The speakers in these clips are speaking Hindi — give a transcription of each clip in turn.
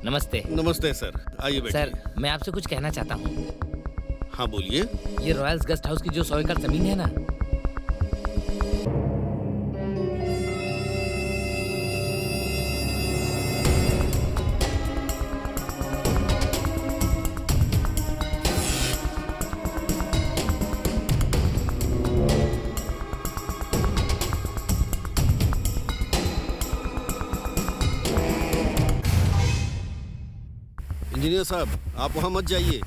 नमस्ते। नमस्ते सर, आइए बैठिए। सर, मैं आपसे कुछ कहना चाहता हूँ। हाँ बोलिए। ये रॉयल्स गेस्ट हाउस की जो 100 एकड़ ज़मीन है ना, इंजीनियर साहब, आप वहाँ मत जाइए।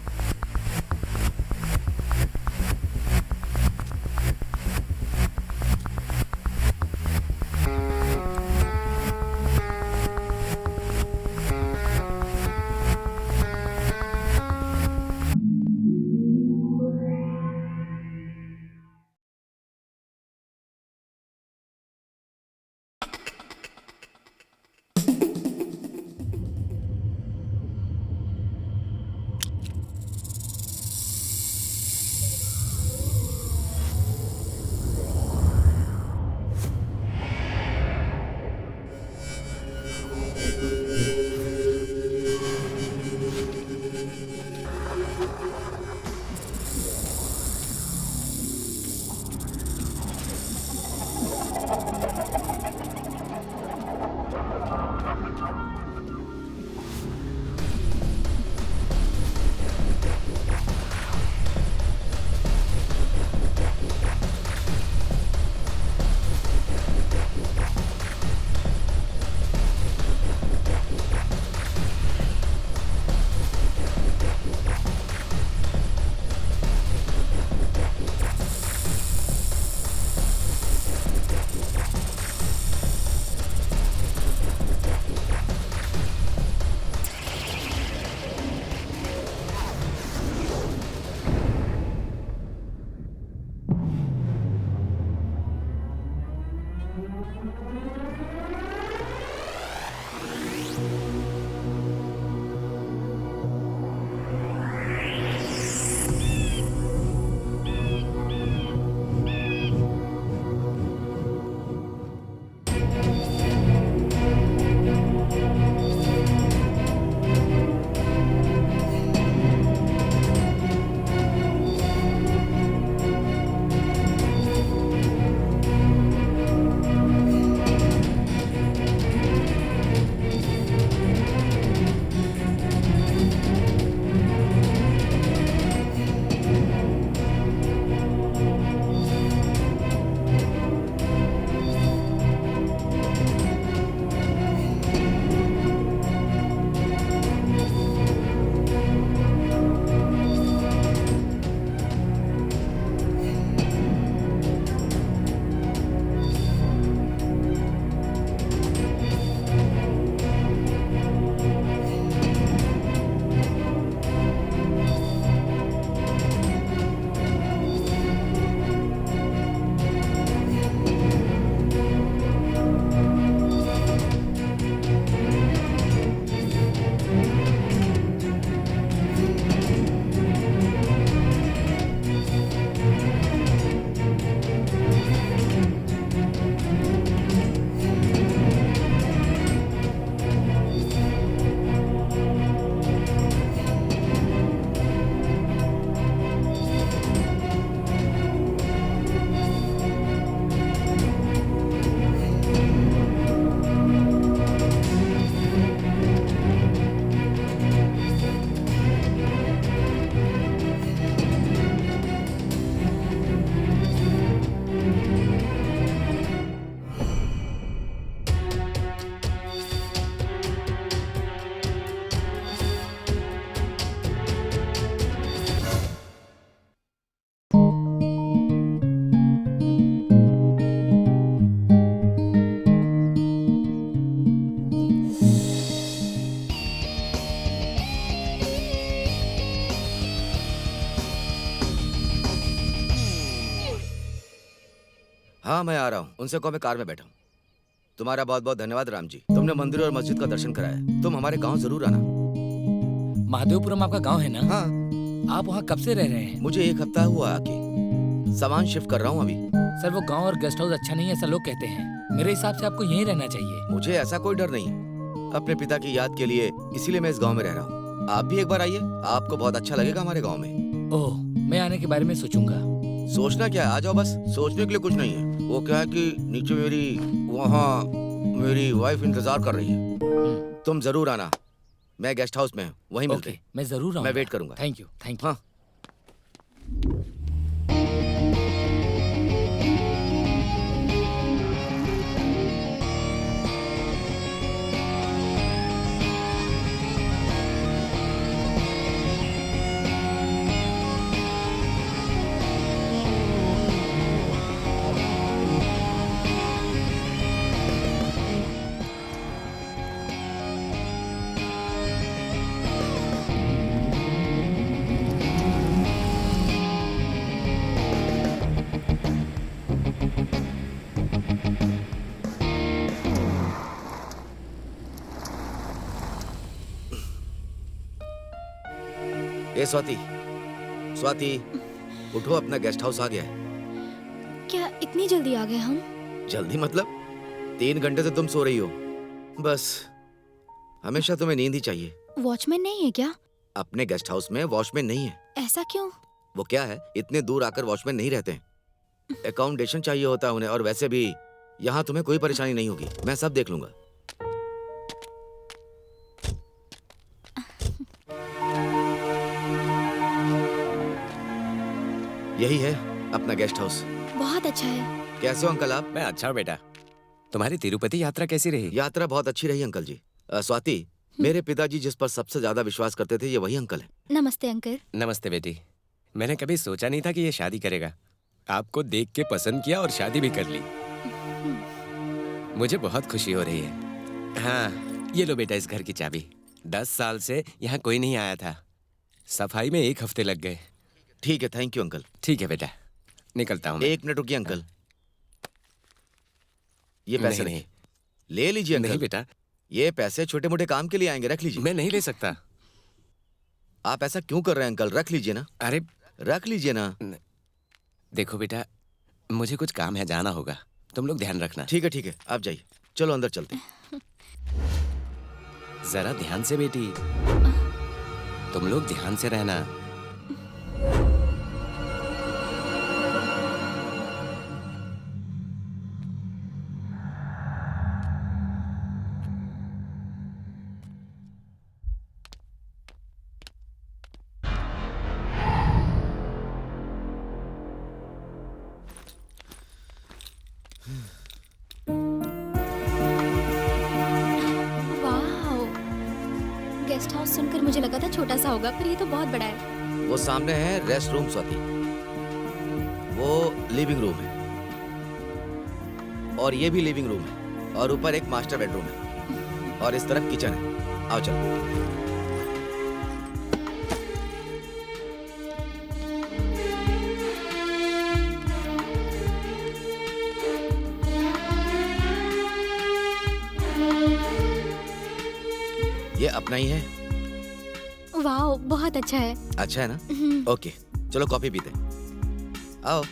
हाँ मैं आ रहा हूँ। उनसे कहो मैं कार में बैठा हूँ। तुम्हारा बहुत बहुत धन्यवाद राम जी, तुमने मंदिर और मस्जिद का दर्शन कराया। तुम हमारे गांव जरूर आना। महादेवपुरम आपका गांव है ना? हाँ, आप वहाँ कब से रह रहे हैं? मुझे 1 हफ्ता हुआ आके। सामान शिफ्ट कर रहा हूँ अभी। सर, वो गांव और गेस्ट हाउस अच्छा नहीं है, ऐसा लोग कहते हैं। मेरे हिसाब से आपको यहीं रहना चाहिए। मुझे ऐसा कोई डर नहीं है। अपने पिता की याद के लिए, इसीलिए मैं इस गांव में रह रहा हूँ। आप भी एक बार आइए, आपको बहुत अच्छा लगेगा हमारे गांव में। ओह, मैं आने के बारे में सोचूंगा। सोचना क्या है, आ जाओ बस। सोचने के लिए कुछ नहीं है। वो क्या है कि नीचे वहाँ मेरी वाइफ इंतजार कर रही है। तुम जरूर आना, मैं गेस्ट हाउस में हूँ, वहीं मिलते ओके, हैं। मैं जरूर आऊंगा। मैं वेट करूंगा। Thank you, thank you. हाँ। ए स्वाति, स्वाति, उठो, अपना गेस्ट हाउस आ गया है। क्या इतनी जल्दी आ गए हम? जल्दी मतलब 3 घंटे से तुम सो रही हो। बस हमेशा तुम्हें नींद ही चाहिए। वॉचमैन नहीं है क्या? अपने गेस्ट हाउस में वॉचमैन नहीं है। ऐसा क्यों? वो क्या है, इतने दूर आकर वॉचमैन नहीं रहते हैं। अकाउंटेशन चाहिए होता है उन्हें, और वैसे भी यहाँ तुम्हें कोई परेशानी नहीं होगी, मैं सब देख लूंगा। यही है अपना गेस्ट हाउस। बहुत अच्छा है। कैसे हो अंकल आप? मैं अच्छा हूँ बेटा। तुम्हारी तिरुपति यात्रा कैसी रही? यात्रा बहुत अच्छी रही अंकल जी। स्वाति, मेरे पिताजी जिस पर सबसे ज्यादा विश्वास करते थे, ये वही अंकल है। नमस्ते अंकल। नमस्ते बेटी। मैंने कभी सोचा नहीं था कि ये शादी करेगा। आपको देख के पसंद किया और शादी भी कर ली। मुझे बहुत खुशी हो रही है। हाँ, ये लो बेटा इस घर की चाबी। 10 साल से यहाँ कोई नहीं आया था। सफाई में 1 हफ्ते लग गए। ठीक है, थैंक यू अंकल। ठीक है बेटा, निकलता हूँ मैं। 1 मिनट रुकिए अंकल, ये पैसे नहीं, रखिए। ले लीजिए नहीं अंकल। बेटा, ये पैसे छोटे मोटे काम के लिए आएंगे, रख लीजिए। मैं नहीं ले सकता। आप ऐसा क्यों कर रहे हैं अंकल? रख लीजिए ना, अरे रख लीजिए ना। देखो बेटा, मुझे कुछ काम है, जाना होगा। तुम लोग ध्यान रखना। ठीक है, आप जाइए। चलो अंदर चलते हैं। जरा ध्यान से बेटी, तुम लोग ध्यान से रहना। वाह, गेस्ट हाउस सुनकर मुझे लगा था छोटा सा होगा, पर ये तो बहुत बड़ा है। वो सामने है रेस्ट रूम स्वाति, वो लिविंग रूम है, और ये भी लिविंग रूम है, और ऊपर एक मास्टर बेडरूम है, और इस तरफ किचन है। आओ चलो। ये अपना ही है। वाह, बहुत अच्छा है। अच्छा है ना? ओके, चलो कॉफी पीते हैं। आओ।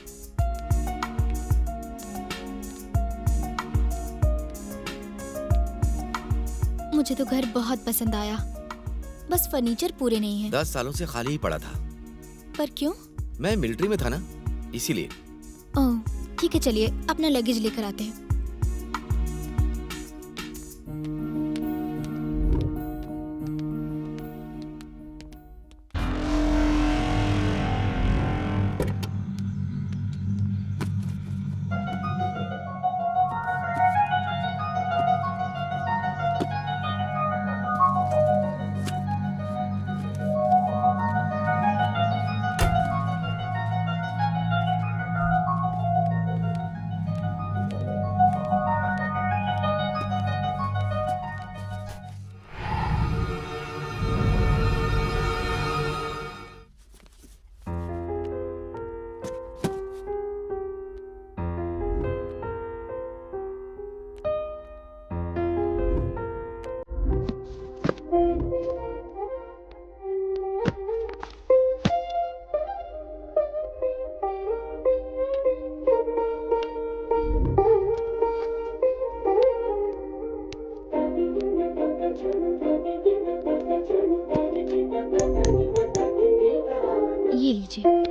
मुझे तो घर बहुत पसंद आया, बस फर्नीचर पूरे नहीं है। 10 सालों से खाली ही पड़ा था। पर क्यों? मैं मिलिट्री में था ना, इसीलिए। ओह, ठीक है, चलिए अपना लगेज लेकर आते हैं।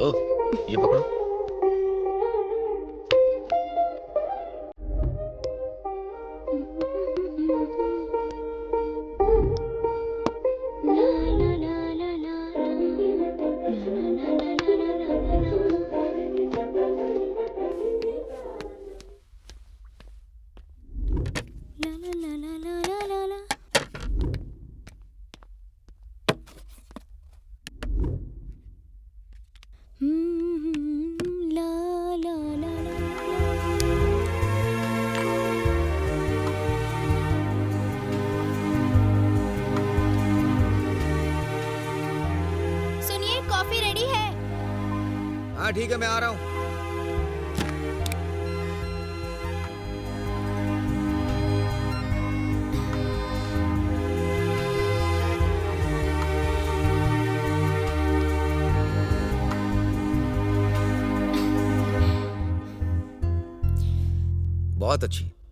ओह, ये पकड़ो। सुनिए, कॉफी रेडी है। हाँ ठीक है, मैं आ रहा हूँ।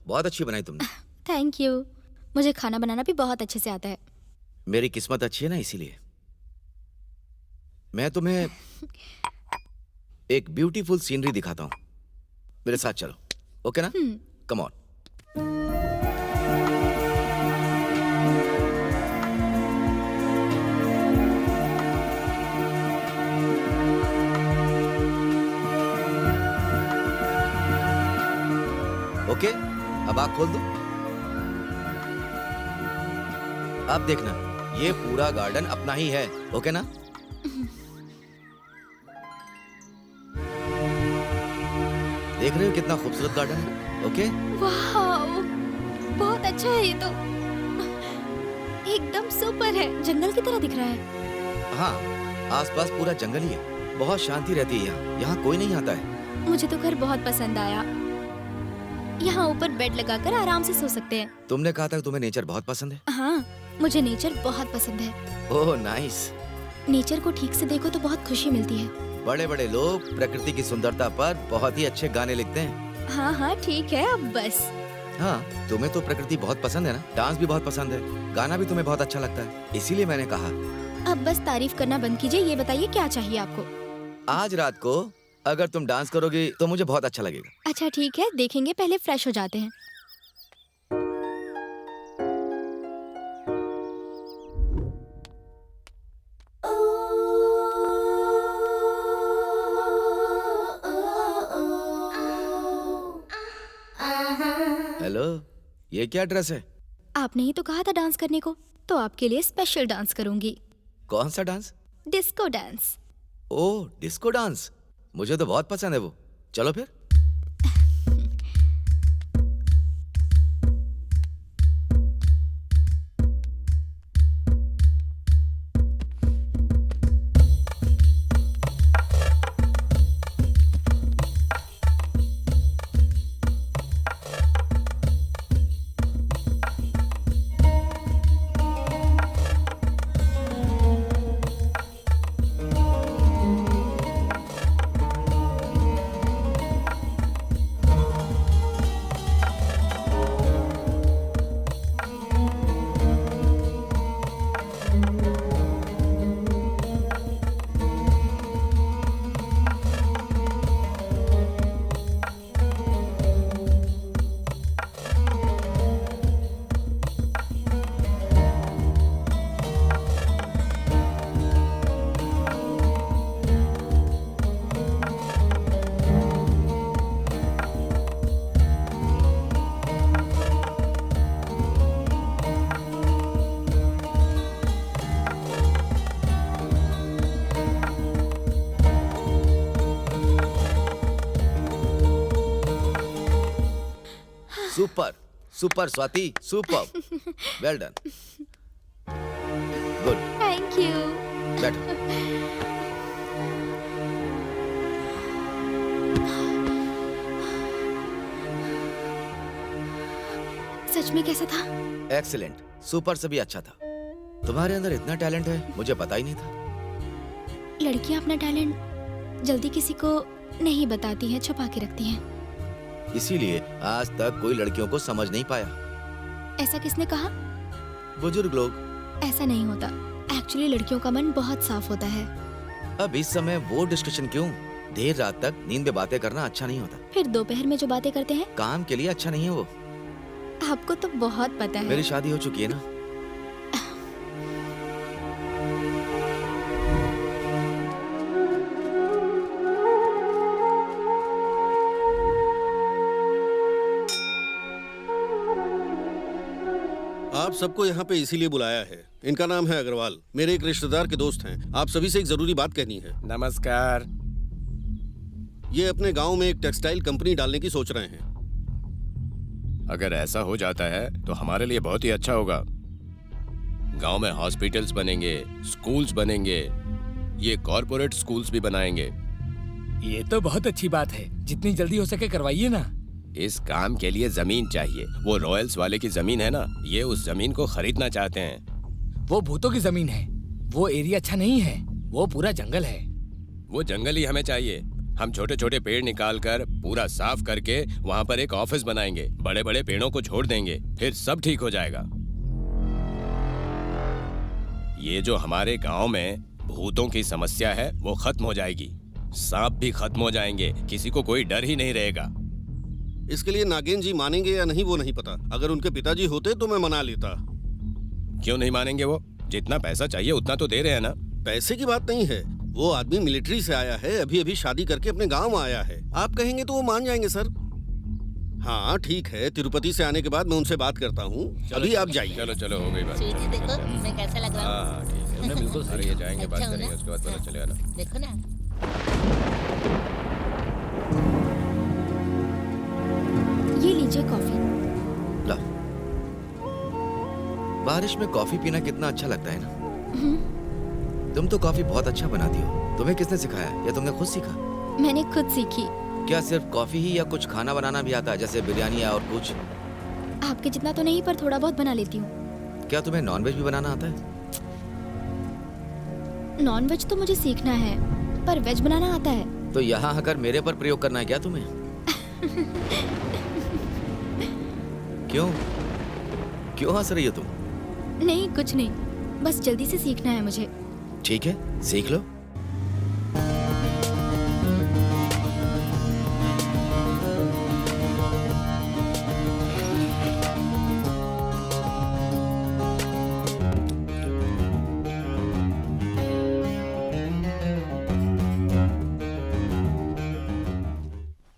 बहुत अच्छी बनाई तुमने। Thank you. मुझे खाना बनाना भी बहुत अच्छे से आता है। मेरी किस्मत अच्छी है ना, इसीलिए। मैं तुम्हें एक ब्यूटीफुल सीनरी दिखाता हूँ, मेरे साथ चलो, ओके ना? Come on. ओके, अब आँख खोल दो। अब देखना, ये पूरा गार्डन अपना ही है, ओके ना? देख रहे हो कितना खूबसूरत गार्डन है, ओके? वाह, बहुत अच्छा है ये तो। एकदम सुपर है, जंगल की तरह दिख रहा है। हाँ, आसपास पूरा जंगल ही है, बहुत शांति रहती है यहाँ, यहाँ कोई नहीं आता है। मुझे तो घर बहुत पसंद आया। यहाँ ऊपर बेड लगाकर आराम से सो सकते हैं। तुमने कहा था कि तुम्हें नेचर बहुत पसंद है। हाँ, मुझे नेचर बहुत पसंद है। Oh nice. नेचर को ठीक से देखो तो बहुत खुशी मिलती है। बड़े बड़े लोग प्रकृति की सुंदरता पर बहुत ही अच्छे गाने लिखते हैं। हाँ हाँ ठीक है, अब बस। हाँ, तुम्हें तो प्रकृति बहुत पसंद है ना, डांस भी बहुत पसंद है, गाना भी तुम्हें बहुत अच्छा लगता है, इसीलिए मैंने कहा। अब बस तारीफ करना बंद कीजिए, ये बताइए क्या चाहिए आपको? आज रात को अगर तुम डांस करोगी तो मुझे बहुत अच्छा लगेगा। अच्छा ठीक है, देखेंगे, पहले फ्रेश हो जाते हैं। हेलो, ये क्या ड्रेस है? आपने ही तो कहा था डांस करने को, तो आपके लिए स्पेशल डांस करूंगी। कौन सा dance? Disco dance. Oh, disco dance, मुझे तो बहुत पसंद है वो। चलो फिर। Super super Swati, super. Well done, good. Thank you. बैठो। सच में कैसा था? एक्सीलेंट, सुपर से भी अच्छा था। तुम्हारे अंदर इतना टैलेंट है, मुझे पता ही नहीं था। लड़कियां अपना टैलेंट जल्दी किसी को नहीं बताती हैं, छुपा के रखती हैं। इसीलिए आज तक कोई लड़कियों को समझ नहीं पाया। ऐसा किसने कहा? बुजुर्ग लोग। ऐसा नहीं होता। एक्चुअली लड़कियों का मन बहुत साफ होता है। अब इस समय वो डिस्कशन क्यों? देर रात तक नींद में बातें करना अच्छा नहीं होता। फिर दोपहर में जो बातें करते हैं काम के लिए अच्छा नहीं है वो। आपको तो बहुत पता है। मेरी शादी हो चुकी है ना। आप सबको यहाँ पे इसीलिए बुलाया है। इनका नाम है अग्रवाल, मेरे एक रिश्तेदार के दोस्त हैं। आप सभी से एक जरूरी बात कहनी है। नमस्कार। ये अपने गांव में एक टेक्सटाइल कंपनी डालने की सोच रहे हैं। अगर ऐसा हो जाता है तो हमारे लिए बहुत ही अच्छा होगा। गांव में हॉस्पिटल्स बनेंगे, स्कूल्स बनेंगे, ये कॉर्पोरेट स्कूल्स भी बनाएंगे। ये तो बहुत अच्छी बात है, जितनी जल्दी हो सके करवाइए ना। इस काम के लिए जमीन चाहिए। वो रॉयल्स वाले की जमीन है ना, ये उस जमीन को खरीदना चाहते हैं। वो भूतों की जमीन है, वो एरिया अच्छा नहीं है, वो पूरा जंगल है। वो जंगल ही हमें चाहिए। हम छोटे छोटे पेड़ निकाल कर पूरा साफ करके वहाँ पर एक ऑफिस बनाएंगे, बड़े बड़े पेड़ों को छोड़ देंगे, फिर सब ठीक हो जाएगा। ये जो हमारे गांव में भूतों की समस्या है वो खत्म हो जाएगी, सांप भी खत्म हो जाएंगे, किसी को कोई डर ही नहीं रहेगा। इसके लिए नागेन जी मानेंगे या नहीं वो नहीं पता। अगर उनके पिताजी होते तो मैं मना लेता। क्यों नहीं मानेंगे? वो जितना पैसा चाहिए उतना तो दे रहे हैं ना। पैसे की बात नहीं है, वो आदमी मिलिट्री से आया है, अभी अभी शादी करके अपने गांव आया है। आप कहेंगे तो वो मान जाएंगे सर। हाँ ठीक है, तिरुपति से आने के बाद मैं उनसे बात करता हूँ। अभी आप जाइए। चलो चलो, हो गई बात। स्वीटी देखो मैं कैसा लग रहा हूँ। हाँ ठीक है, तुमने बिल्कुल अरे सही ये जाएंगे, बात अच्छा हो करेंगे, ना? उसके बाद पता चलेगा ना। देखो ना। ये लीजिए कॉफी। ला। बारिश में कॉफी पीना कितना अच्छा लगता है ना। तुम तो कॉफी बहुत अच्छा बनाती हो। तुम्हें किसने सिखाया या तुमने खुद सीखा? मैंने खुद सीखी। क्या सिर्फ कॉफी ही या कुछ खाना बनाना भी आता है, जैसे बिरयानी या और कुछ? आपके जितना तो नहीं, पर थोड़ा बहुत बना लेती हूँ। क्या तुम्हें नॉनवेज भी बनाना आता है? नॉनवेज तो मुझे सीखना है, पर वेज बनाना आता है। तो यहाँ आकर मेरे पर प्रयोग करना है क्या तुम्हें? क्यों क्यों हंस रही हो तुम? नहीं कुछ नहीं, बस जल्दी से सीखना है मुझे। ठीक है, सीख लो।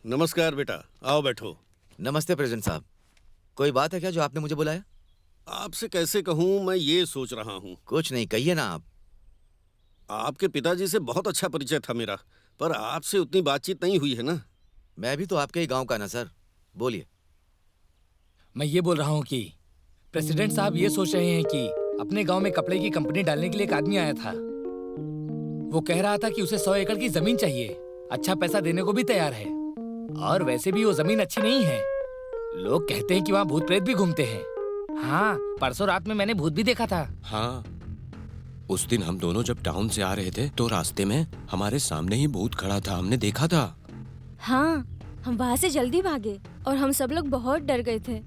नमस्कार बेटा, आओ बैठो। नमस्ते प्रेसिडेंट साहब। कोई बात है क्या जो आपने मुझे बुलाया? आपसे कैसे कहूँ, मैं ये सोच रहा हूँ। कुछ नहीं, कहिए ना आप। आपके पिताजी से बहुत अच्छा परिचय था मेरा, पर आपसे उतनी बातचीत नहीं हुई है ना। मैं भी तो आपके ही गांव का ना सर। बोलिए। मैं ये बोल रहा हूँ कि प्रेसिडेंट साहब ये सोच रहे हैं कि अपने गांव में कपड़े की कंपनी डालने के लिए एक आदमी आया था। वो कह रहा था कि उसे 100 एकड़ की जमीन चाहिए, अच्छा पैसा देने को भी तैयार है। और वैसे भी वो जमीन अच्छी नहीं है, लोग कहते हैं कि वहाँ भूत प्रेत भी घूमते हैं। हाँ, परसों रात में मैंने भूत भी देखा था। हाँ, उस दिन हम दोनों जब टाउन से आ रहे थे तो रास्ते में हमारे सामने ही भूत खड़ा था, हमने देखा था। हाँ, हम वहाँ से जल्दी भागे और हम सब लोग बहुत डर गए थे।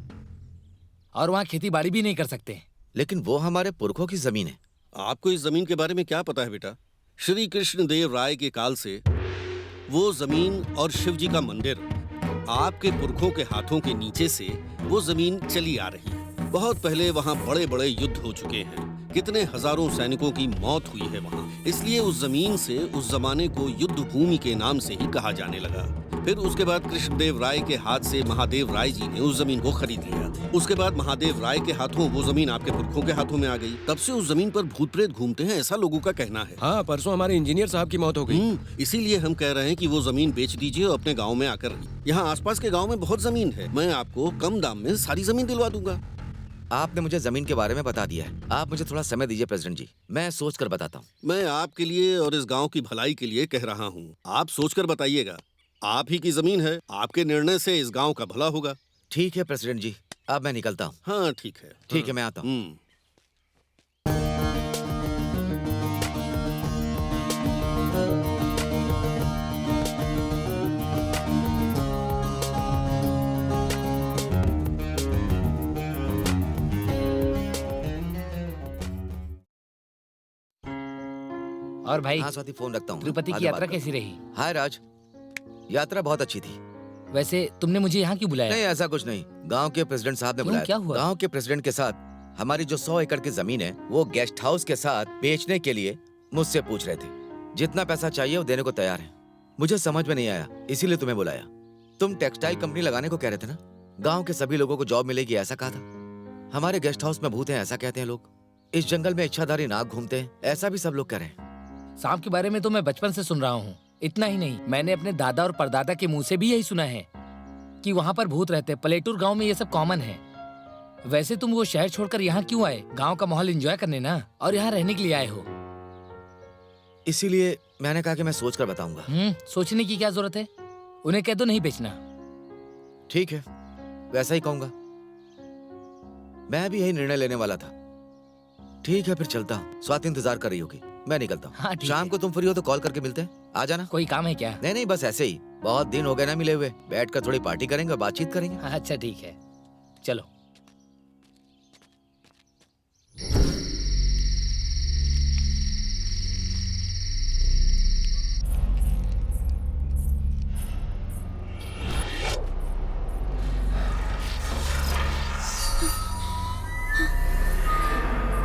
और वहाँ खेती बाड़ी भी नहीं कर सकते। लेकिन वो हमारे पुरखों की जमीन है। आपको इस जमीन के बारे में क्या पता है बेटा? श्री कृष्ण देव राय के काल से वो जमीन और शिव जी का मंदिर आपके पुरखों के हाथों के नीचे से वो जमीन चली आ रही है। बहुत पहले वहाँ बड़े बड़े युद्ध हो चुके हैं, कितने हजारों सैनिकों की मौत हुई है वहाँ। इसलिए उस जमीन से उस जमाने को युद्ध भूमि के नाम से ही कहा जाने लगा। फिर उसके बाद कृष्णदेव राय के हाथ से महादेव राय जी ने उस जमीन को खरीद लिया। उसके बाद महादेव राय के हाथों वो जमीन आपके पुरखों के हाथों में आ गई। तब से उस जमीन पर भूत प्रेत घूमते हैं, ऐसा लोगों का कहना है। हाँ, परसों हमारे इंजीनियर साहब की मौत हो गई। इसीलिए हम कह रहे हैं कि वो जमीन बेच दीजिए और अपने गाँव में आकर रहिए। यहाँ आसपास के गाँव में बहुत जमीन है, मैं आपको कम दाम में सारी जमीन दिलवा दूंगा। आपने मुझे जमीन के बारे में बता दिया है। आप मुझे थोड़ा समय दीजिए प्रेसिडेंट जी, मैं सोच कर बताता हूँ। मैं आपके लिए और इस गांव की भलाई के लिए कह रहा हूँ, आप सोचकर बताइएगा। आप ही की जमीन है, आपके निर्णय से इस गांव का भला होगा। ठीक है प्रेसिडेंट जी, अब मैं निकलता हूँ। हाँ ठीक है। ठीक है, मैं आता हूँ। और भाई हाँ स्वाति, फोन रखता हूँ। तिरुपति बाद की में यात्रा बात कैसी रही? करता हूँ। हाय राज, यात्रा बहुत अच्छी थी। वैसे तुमने मुझे यहाँ क्यों बुलाया? नहीं ऐसा कुछ नहीं, गांव के प्रेसिडेंट साहब ने क्यों, बुलाया क्या था। हुआ? गांव के प्रेसिडेंट के साथ हमारी जो 100 एकड़ की जमीन है वो गेस्ट हाउस के साथ बेचने के लिए मुझसे पूछ रहे थे। जितना पैसा चाहिए वो देने को तैयार है। मुझे समझ में नहीं आया, इसीलिए तुम्हें बुलाया। तुम टेक्सटाइल कंपनी लगाने को कह रहे थे ना? गांव के सभी लोगों को जॉब मिलेगी ऐसा कहा था। हमारे गेस्ट हाउस में भूत हैं ऐसा कहते हैं लोग। इस जंगल में इच्छाधारी नाग घूमते हैं ऐसा भी सब लोग कह रहे हैं। सांप के बारे में तो मैं बचपन से सुन रहा हूँ। इतना ही नहीं, मैंने अपने दादा और परदादा के मुंह से भी यही सुना है कि वहाँ पर भूत रहते हैं। पलेटूर गांव में ये सब कॉमन है। वैसे तुम वो शहर छोड़कर यहाँ क्यों आए? गांव का माहौल एंजॉय करने ना, और यहाँ रहने के लिए आए हो? इसीलिए मैंने कहा कि मैं सोच कर बताऊंगा। सोचने की क्या जरूरत है? उन्हें कह दो नहीं बेचना। ठीक है, वैसा ही कहूंगा। मैं भी यही निर्णय लेने वाला था। ठीक है फिर चलता हूँ। स्वाति इंतजार कर रही होगी, मैं निकलता हूँ। हाँ, ठीक शाम है। को तुम फ्री हो तो कॉल करके मिलते हैं, आ जाना। कोई काम है क्या? नहीं नहीं, बस ऐसे ही, बहुत दिन हो गए ना मिले हुए। बैठकर थोड़ी पार्टी करेंगे, बातचीत करेंगे। हाँ, अच्छा ठीक है, चलो।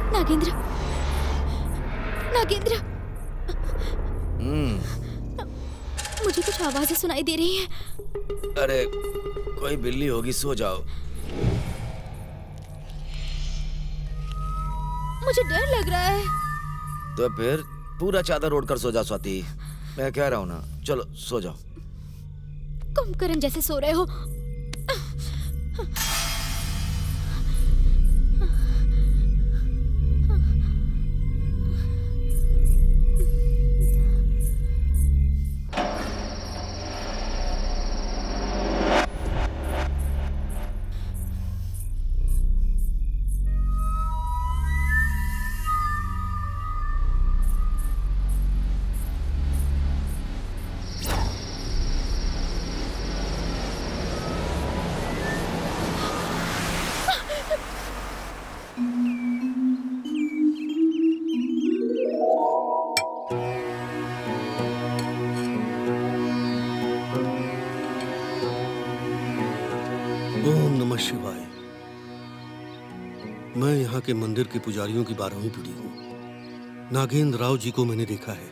नागेंद्र, नागेंद्र, मुझे कुछ आवाजें सुनाई दे रही हैं। अरे कोई बिल्ली होगी, सो जाओ। मुझे डर लग रहा है। तो फिर पूरा चादर ओढ़ कर सो जाओ स्वाति, मैं कह रहा हूँ ना। चलो सो जाओ। कुंभकर्ण जैसे सो रहे हो। ओम नमः शिवाय। मैं यहाँ के मंदिर के पुजारियों की 12वीं पीढ़ी हूँ। नागेंद्र राव जी को मैंने देखा है।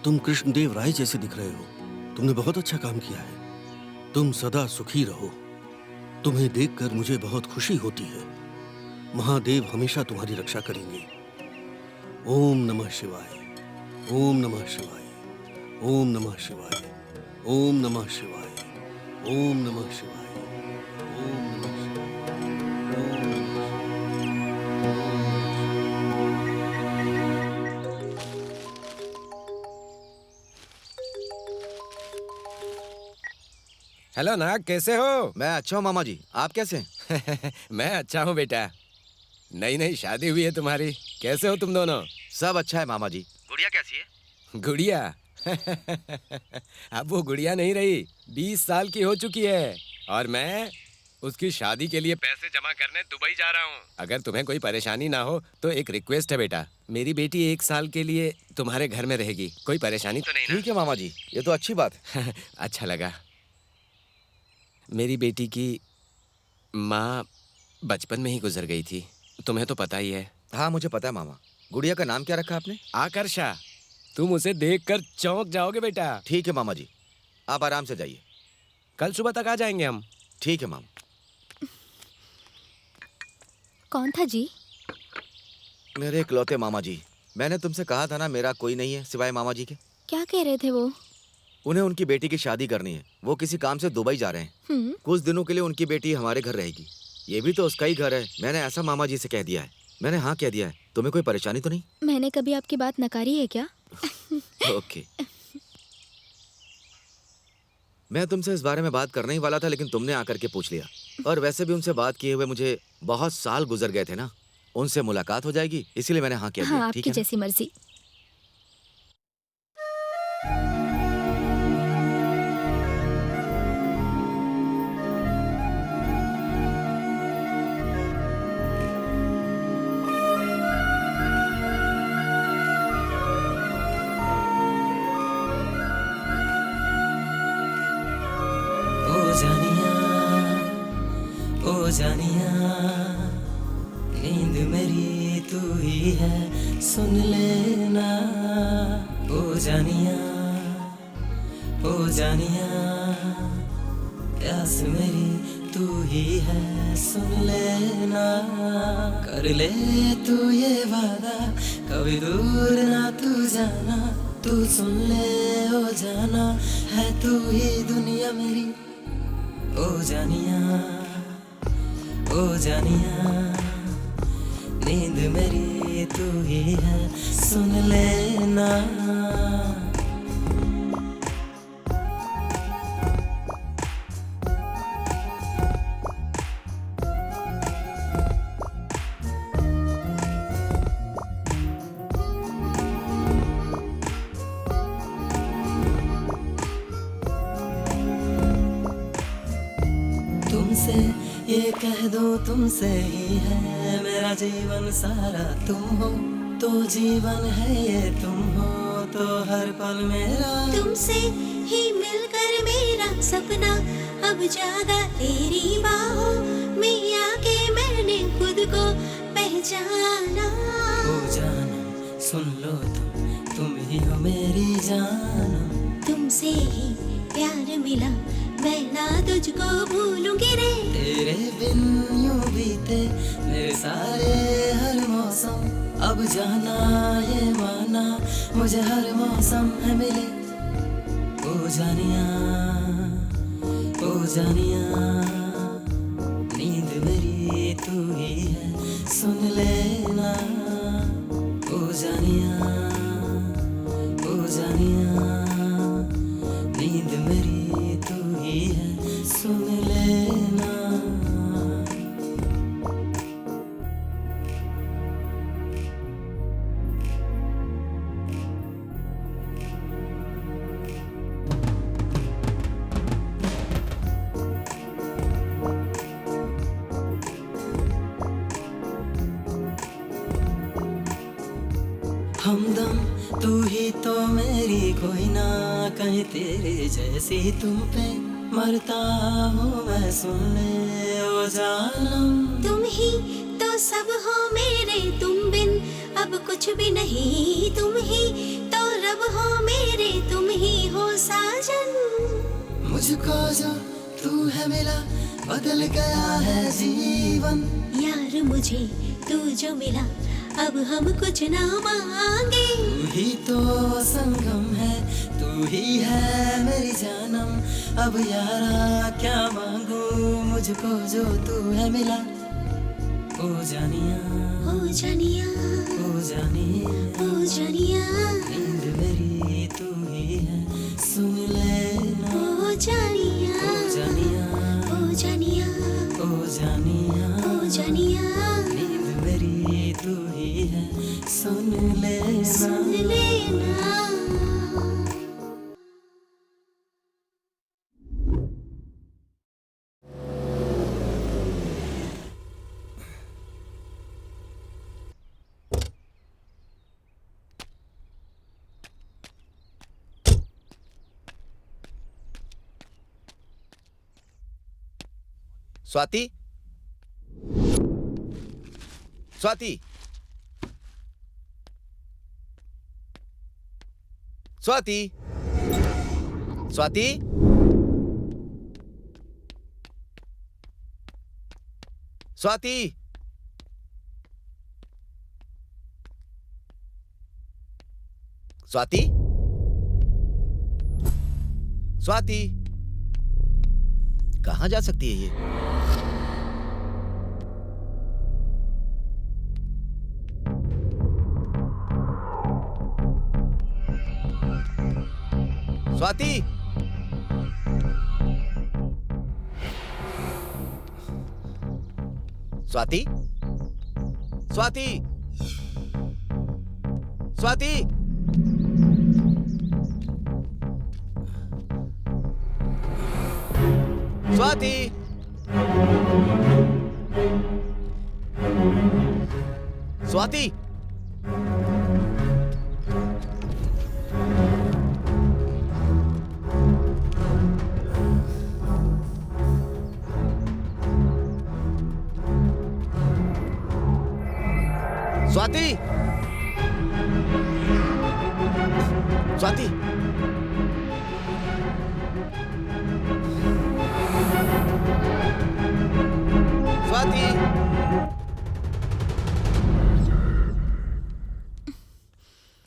तुम कृष्णदेव राय जैसे दिख रहे हो। तुमने बहुत अच्छा काम किया है। तुम सदा सुखी रहो। तुम्हें देखकर मुझे बहुत खुशी होती है। महादेव हमेशा तुम्हारी रक्षा करेंगे। ओम नमः शिवाय, ओम नमः शिवाय, ओम नमः शिवाय, ओम नमः शिवाय, ओम नमः शिवाय, ओम नमः शिवाय, ओम नमः हेलो नाग, कैसे हो? मैं अच्छा हूँ मामा जी, आप कैसे हैं? मैं अच्छा हूँ बेटा। नई नई शादी हुई है तुम्हारी, कैसे हो तुम दोनों? सब अच्छा है मामा जी। गुड़िया कैसी है? गुड़िया? अब वो गुड़िया नहीं रही, 20 साल की हो चुकी है और मैं उसकी शादी के लिए पैसे जमा करने दुबई जा रहा हूँ। अगर तुम्हें कोई परेशानी ना हो तो एक रिक्वेस्ट है बेटा, मेरी बेटी 1 साल के लिए तुम्हारे घर में रहेगी। कोई परेशानी तो नहीं ना? ठीक है मामा जी, ये तो अच्छी बात है। अच्छा लगा। मेरी बेटी की माँ बचपन में ही गुजर गई थी, तुम्हें तो पता ही है। हाँ मुझे पता है मामा। गुड़िया का नाम क्या रखा आपने? आकर्षा। तुम उसे देखकर चौंक जाओगे बेटा। ठीक है मामा जी, आप आराम से जाइए। कल सुबह तक आ जाएंगे हम। ठीक है मामा। कौन था जी? मेरे इकलौते मामा जी। मैंने तुमसे कहा था ना मेरा कोई नहीं है सिवाय मामा जी के। क्या कह रहे थे वो? उन्हें उनकी बेटी की शादी करनी है। वो किसी काम से दुबई जा रहे हैं। कुछ दिनों के लिए उनकी बेटी हमारे घर रहेगी। ये भी तो उसका ही घर है। मैंने ऐसा मामा जी से कह दिया है। मैंने हाँ कह दिया है। तुम्हें कोई परेशानी तो नहीं? मैंने कभी आपकी बात नकारी है क्या? ओके। मैं तुमसे इस बारे में बात करने ही वाला था, लेकिन तुमने आकर के पूछ लिया। और वैसे भी उनसे बात किए हुए मुझे बहुत साल गुजर गए थे ना। उनसे मुलाकात हो जाएगी, इसीलिए मैंने हाँ कह दिया। हाँ, ठीक आपकी है ना? जैसी मर्जी। जानिया नींद मेरी तू ही है, सुन लेना ओ जानिया प्यास मेरी तू ही है, सुन लेना। कर ले तू ये वादा कभी दूर ना तू जाना, तू सुन ले ओ जाना है तू ही दुनिया मेरी ओ जानिया नींद मेरी तू ही है, सुन लेना। तुमसे ये कह दो तुमसे ही है मेरा जीवन सारा, तुम हो तो जीवन है ये, तुम हो तो हर पल मेरा। तुमसे ही मिलकर मेरा सपना अब जागा तेरी बाहों में आके मैंने खुद को पहचाना। ओ जाना सुन लो तुम ही हो मेरी जान। तुमसे ही प्यार मिला मैं ना तुझको भूलूंगी रे, तेरे बिन यूं बीते मेरे सारे हर मौसम, अब जाना ये माना मुझे हर मौसम है मिले। ओ जानिया नींद मेरी तू ही है, सुन लेना। ओ जानिया नींद मेरी तू ही है, सुन लेना। हमदम तू ही तो मेरी, कोई ना कहीं तेरे जैसी, तुम पे मरता हूँ मैं, सुन ले ओ जानम। तुम ही तो सब हो मेरे, तुम बिन अब कुछ भी नहीं, तुम ही तो रब हो मेरे, तुम ही हो साजन। मुझको जो तू है मिला बदल गया है जीवन, यार मुझे तू जो मिला अब हम कुछ ना मांगे। तू ही तो संगम है, तू ही है मेरी जानम, अब यारा क्या मांगू मुझको जो तू है मिला। ओ जानिया नींद मेरी तू ही है, सुन लेना। ओ जानिया नींद मेरी तू ही है, सुन लेना। स्वाति, स्वाति, स्वाति, स्वाति, स्वाति, स्वाति, स्वाति, कहाँ जा सकती है ये? स्वाति, स्वाति, स्वाति, स्वाति, स्वाति, स्वाति, स्वाति, स्वाति।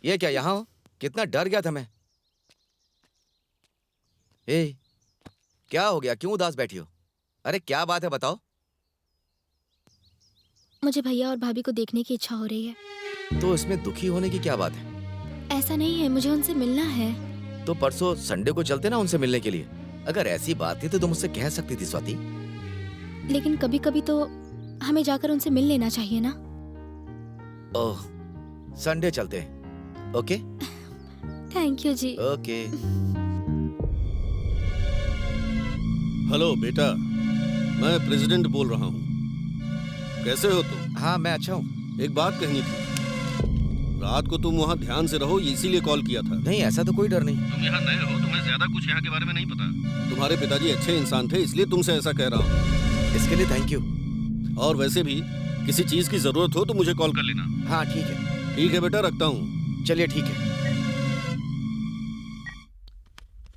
ये क्या यहाँ हो? कितना डर गया था मैं। ए, क्या हो गया? क्यों उदास बैठी हो? अरे क्या बात है, बताओ। मुझे भैया और भाभी को देखने की इच्छा हो रही है। तो इसमें दुखी होने की क्या बात है? ऐसा नहीं है, मुझे उनसे मिलना है। तो परसों संडे को चलते ना उनसे मिलने के लिए। अगर ऐसी बात थी तो तुम मुझसे कह सकती थी स्वाति। लेकिन कभी कभी तो हमें जाकर उनसे मिल लेना चाहिए ना। ओह, संडे चलते हैं। ओके? थैंक यू जी। ओके। हेलो बेटा, मैं प्रेसिडेंट बोल रहा हूँ। कैसे हो तुम? हाँ, मैं अच्छा हूँ। एक बात कहनी थी। रात को तुम वहाँ ध्यान से रहो, इसीलिए कॉल किया था। नहीं, ऐसा तो कोई डर नहीं। तुम यहाँ नए हो, तुम्हें ज्यादा कुछ यहाँ के बारे में नहीं पता। तुम्हारे पिताजी अच्छे इंसान थे, इसलिए तुमसे ऐसा कह रहा हूँ। इसके लिए थैंक यू। और वैसे भी किसी चीज की जरूरत हो तो मुझे कॉल कर लेना। हाँ ठीक है। ठीक है बेटा, रखता हूँ। चलिए ठीक है।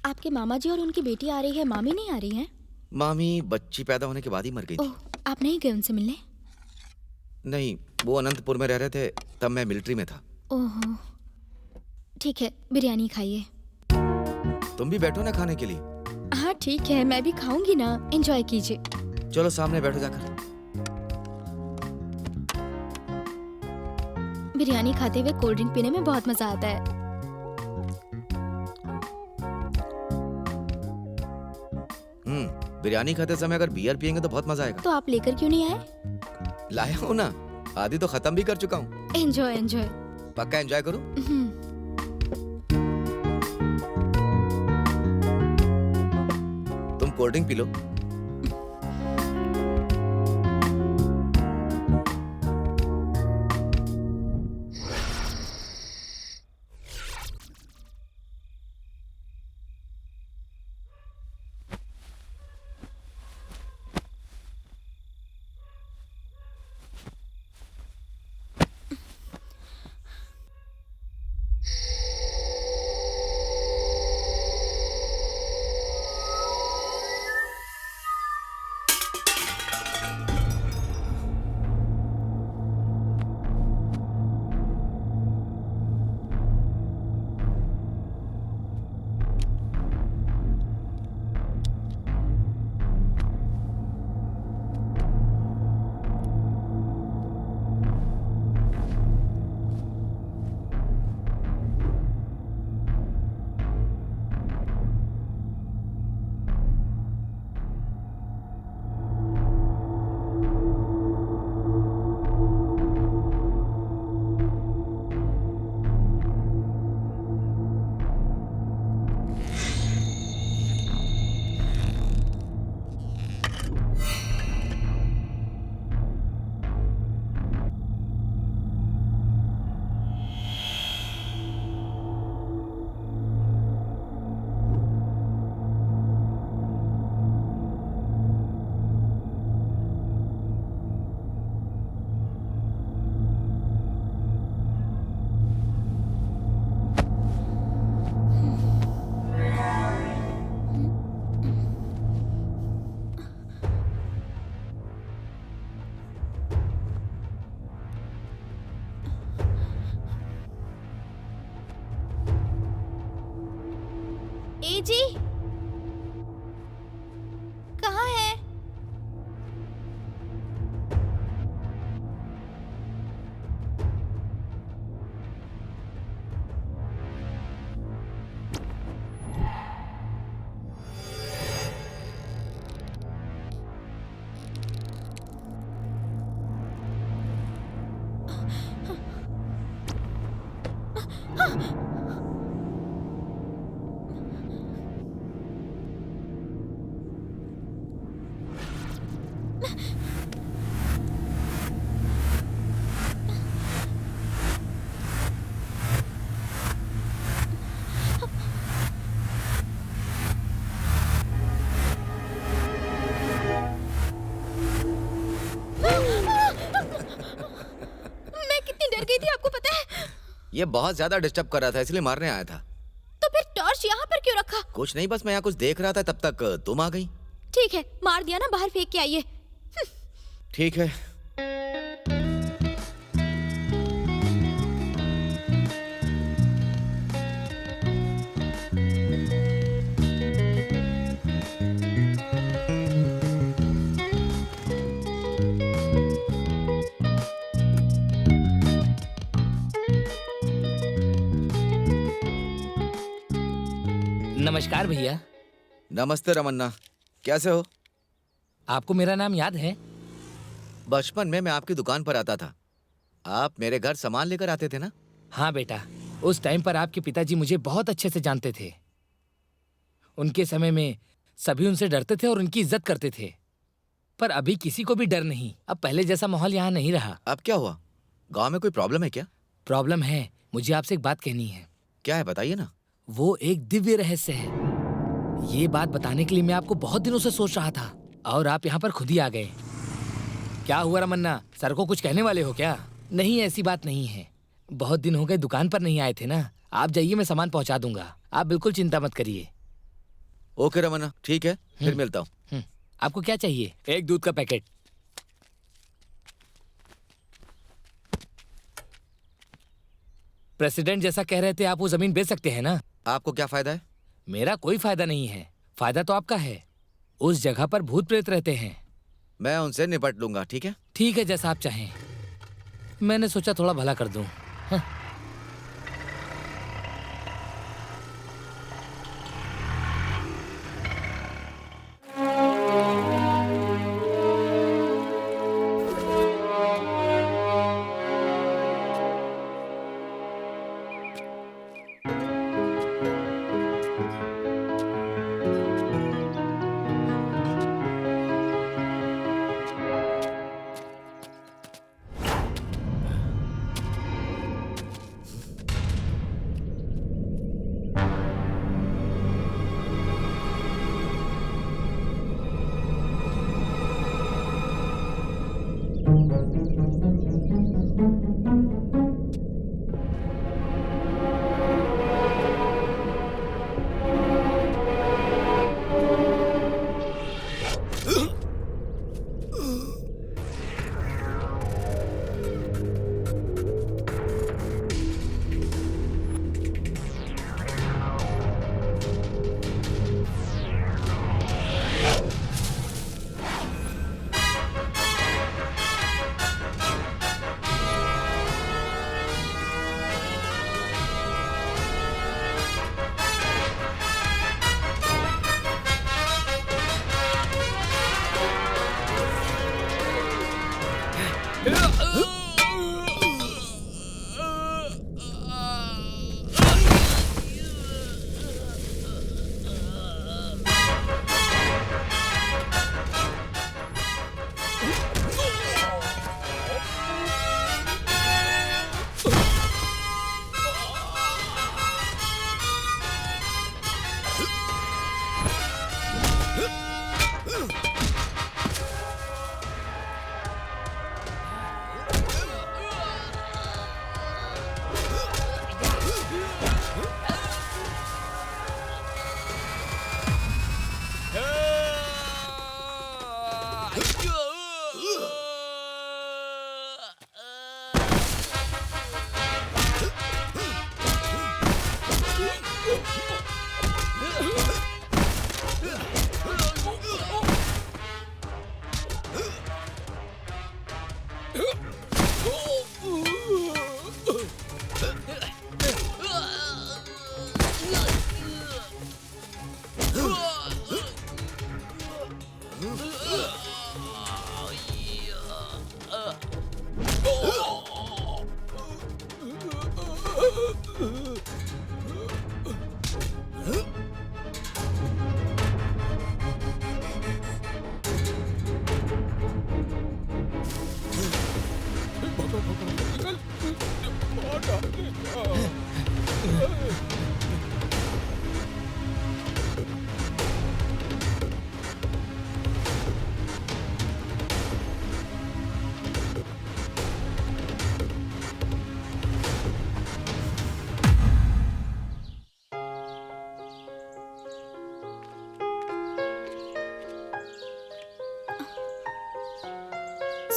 आपके मामा जी और उनकी बेटी आ रही है, मामी नहीं आ रही है? मामी बच्ची पैदा होने के बाद ही मर गई थी। ओह, आप नहीं गए उनसे मिलने? नहीं, वो अनंतपुर में रह रहे थे, तब मैं मिलिट्री में था। ओहो, ठीक है, बिरयानी खाइए। तुम भी बैठो ना खाने के लिए। हाँ ठीक है, मैं भी खाऊंगी ना, एंजॉय कीजिए। चलो सामने बैठो जाकर। बिरयानी खाते हुए कोल्ड ड्रिंक पीने में बहुत मजा आता है। बिरयानी खाते समय अगर बियर पियेंगे तो बहुत मजा आएगा। तो आप लेकर क्यों नहीं आए? लाया हूँ ना, आधी तो खत्म भी कर चुका हूँ। Enjoy enjoy. पक्का एंजॉय करूँ? तुम कोल्ड ड्रिंक पी लो। ए जी, कहाँ है? मैं कितनी डर गई थी, आपको पता है? ये बहुत ज्यादा डिस्टर्ब कर रहा था, इसलिए मारने आया था। क्यों रखा? कुछ नहीं, बस मैं यहाँ कुछ देख रहा था, तब तक तुम आ गई। ठीक है, मार दिया ना, बाहर फेंक के आइए। ठीक है। नमस्कार भैया। नमस्ते रमन्ना, कैसे हो? आपको मेरा नाम याद है? बचपन में मैं आपकी दुकान पर आता था। आप मेरे घर सामान लेकर आते थे ना? हाँ बेटा, उस टाइम पर आपके पिताजी मुझे बहुत अच्छे से जानते थे। उनके समय में सभी उनसे डरते थे और उनकी इज्जत करते थे, पर अभी किसी को भी डर नहीं। अब पहले जैसा माहौल यहाँ नहीं रहा। अब क्या हुआ? गांव में कोई प्रॉब्लम है क्या? प्रॉब्लम है, मुझे आपसे एक बात कहनी है। क्या है, बताइए ना। वो एक दिव्य रहस्य है। ये बात बताने के लिए मैं आपको बहुत दिनों से सोच रहा था और आप यहाँ पर खुद ही आ गए। क्या हुआ रमन्ना, सर को कुछ कहने वाले हो क्या? नहीं, ऐसी बात नहीं है। बहुत दिन हो गए दुकान पर नहीं आए थे ना। आप जाइए, मैं सामान पहुँचा दूंगा, आप बिल्कुल चिंता मत करिए। ओके रमन्ना, ठीक है, फिर मिलता हूँ। आपको क्या चाहिए? एक दूध का पैकेट। प्रेसिडेंट जैसा कह रहे थे, आप वो जमीन बेच सकते हैं ना? आपको क्या फायदा है? मेरा कोई फायदा नहीं है। फायदा तो आपका है। उस जगह पर भूत प्रेत रहते हैं। मैं उनसे निपट लूंगा, ठीक है? ठीक है, जैसा आप चाहें। मैंने सोचा थोड़ा भला कर दूं। हाँ।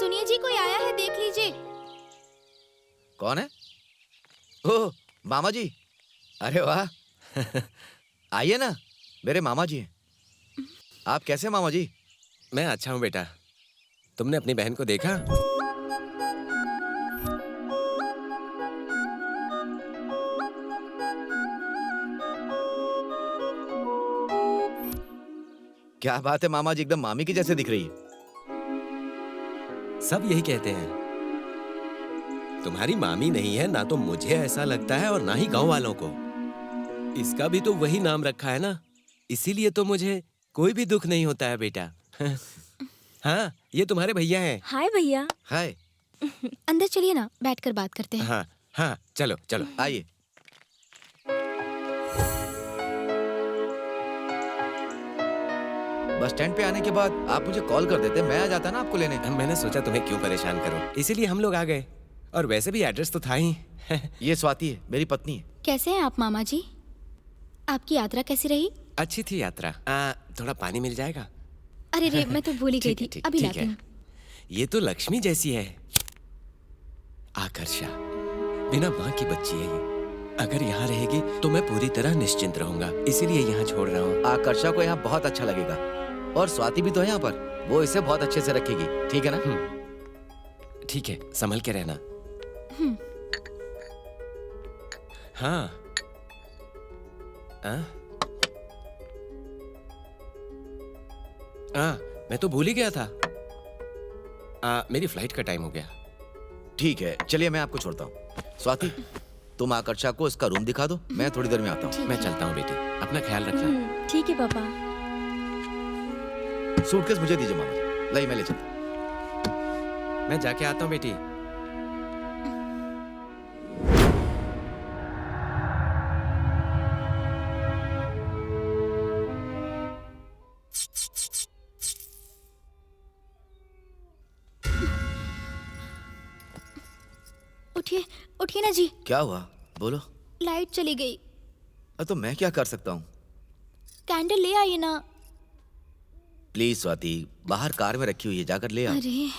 सुनिए जी, कोई आया है, देख लीजिए। कौन है? ओह, मामा जी। अरे वाह। आइए ना, मेरे मामा जी हैं। आप कैसे हैं मामा जी? मैं अच्छा हूँ बेटा। तुमने अपनी बहन को देखा? क्या बात है मामा जी, एकदम मामी की जैसे दिख रही है। सब यही कहते हैं। तुम्हारी मामी नहीं है ना, तो मुझे ऐसा लगता है, और ना ही गांव वालों को। इसका भी तो वही नाम रखा है ना, इसीलिए तो मुझे कोई भी दुख नहीं होता है बेटा। हाँ, ये तुम्हारे भैया हैं। हाय भैया। हाय। अंदर चलिए ना, बैठकर बात करते हैं। हाँ हाँ, चलो चलो। आइए। बस स्टैंड पे आने के बाद आप मुझे कॉल कर देते, मैं आ जाता ना आपको लेने। मैंने सोचा तुम्हें क्यों परेशान करूं, इसीलिए हम लोग आ गए। और वैसे भी एड्रेस तो था ही। ये स्वाति है, मेरी पत्नी है। कैसे हैं आप मामा जी? आपकी यात्रा कैसी रही? अच्छी थी यात्रा। थोड़ा पानी मिल जाएगा? अरे रे, मैं तो भूल ही गई थी, अभी ठीक लाती है। हूँ। ये तो लक्ष्मी जैसी है। आकर्षा बिना माँ की बच्ची है ये। अगर यहाँ रहेगी तो मैं पूरी तरह निश्चिंत रहूंगा, इसीलिए यहाँ छोड़ रहा हूँ। आकर्षा को यहाँ बहुत अच्छा लगेगा, और स्वाति भी तो है यहाँ पर, वो इसे बहुत अच्छे से रखेगी, ठीक है ना? ठीक है, संभल के रहना। हाँ। मैं तो भूल ही गया था। मेरी फ्लाइट का टाइम हो गया। ठीक है, चलिए मैं आपको छोड़ता हूँ। स्वाति, तुम आकर्षा को इसका रूम दिखा दो, मैं थोड़ी देर में आता हूँ। मैं चलता हूँ बेटी, अपना ख्याल रखना। ठीक है पापा। सूटकेस मुझे दीजिए मामा जी, लाई मैं ले चलता हूँ। मैं जाके आता हूँ बेटी। उठिए, उठिए ना जी। क्या हुआ, बोलो। लाइट चली गई। तो मैं क्या कर सकता हूँ? कैंडल ले आइए ना। प्लीज स्वाति, बाहर कार में रखी हुई है, जाकर ले आओ। अरे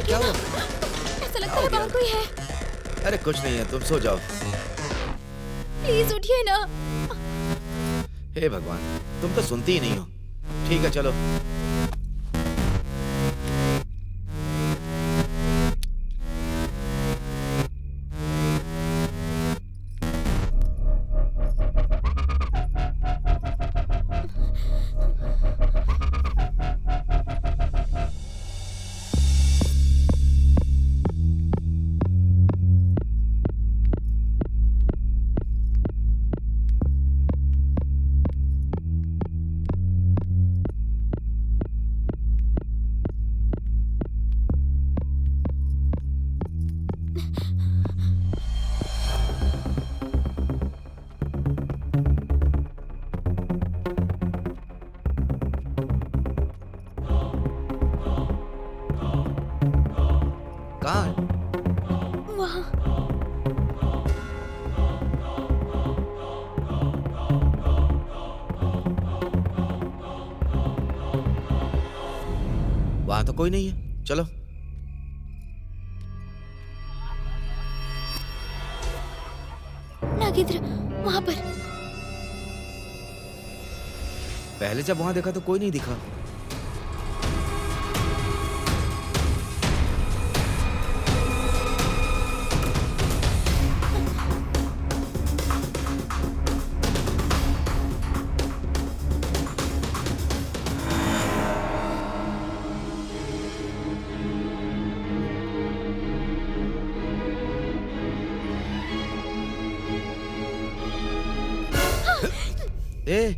क्या हुआ? ऐसा लगता है बाहर कोई है। अरे कुछ नहीं है, तुम सो जाओ। प्लीज उठिए ना। हे भगवान, तुम तो सुनती ही नहीं हो। ठीक है चलो। कहाँ है? वहाँ। वहां तो कोई नहीं है, चलो। नागेंद्र, वहाँ पर। पहले जब वहां देखा तो कोई नहीं दिखा। ए,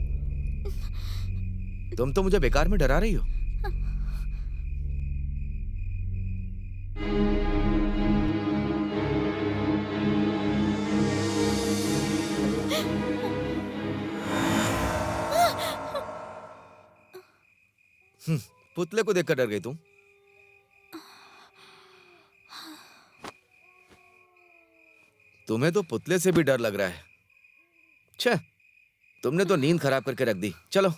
तुम तो मुझे बेकार में डरा रही हो। पुतले को देखकर डर गई तुम? तुम्हें तो पुतले से भी डर लग रहा है। छह, तुमने तो नींद खराब करके रख दी। चलो।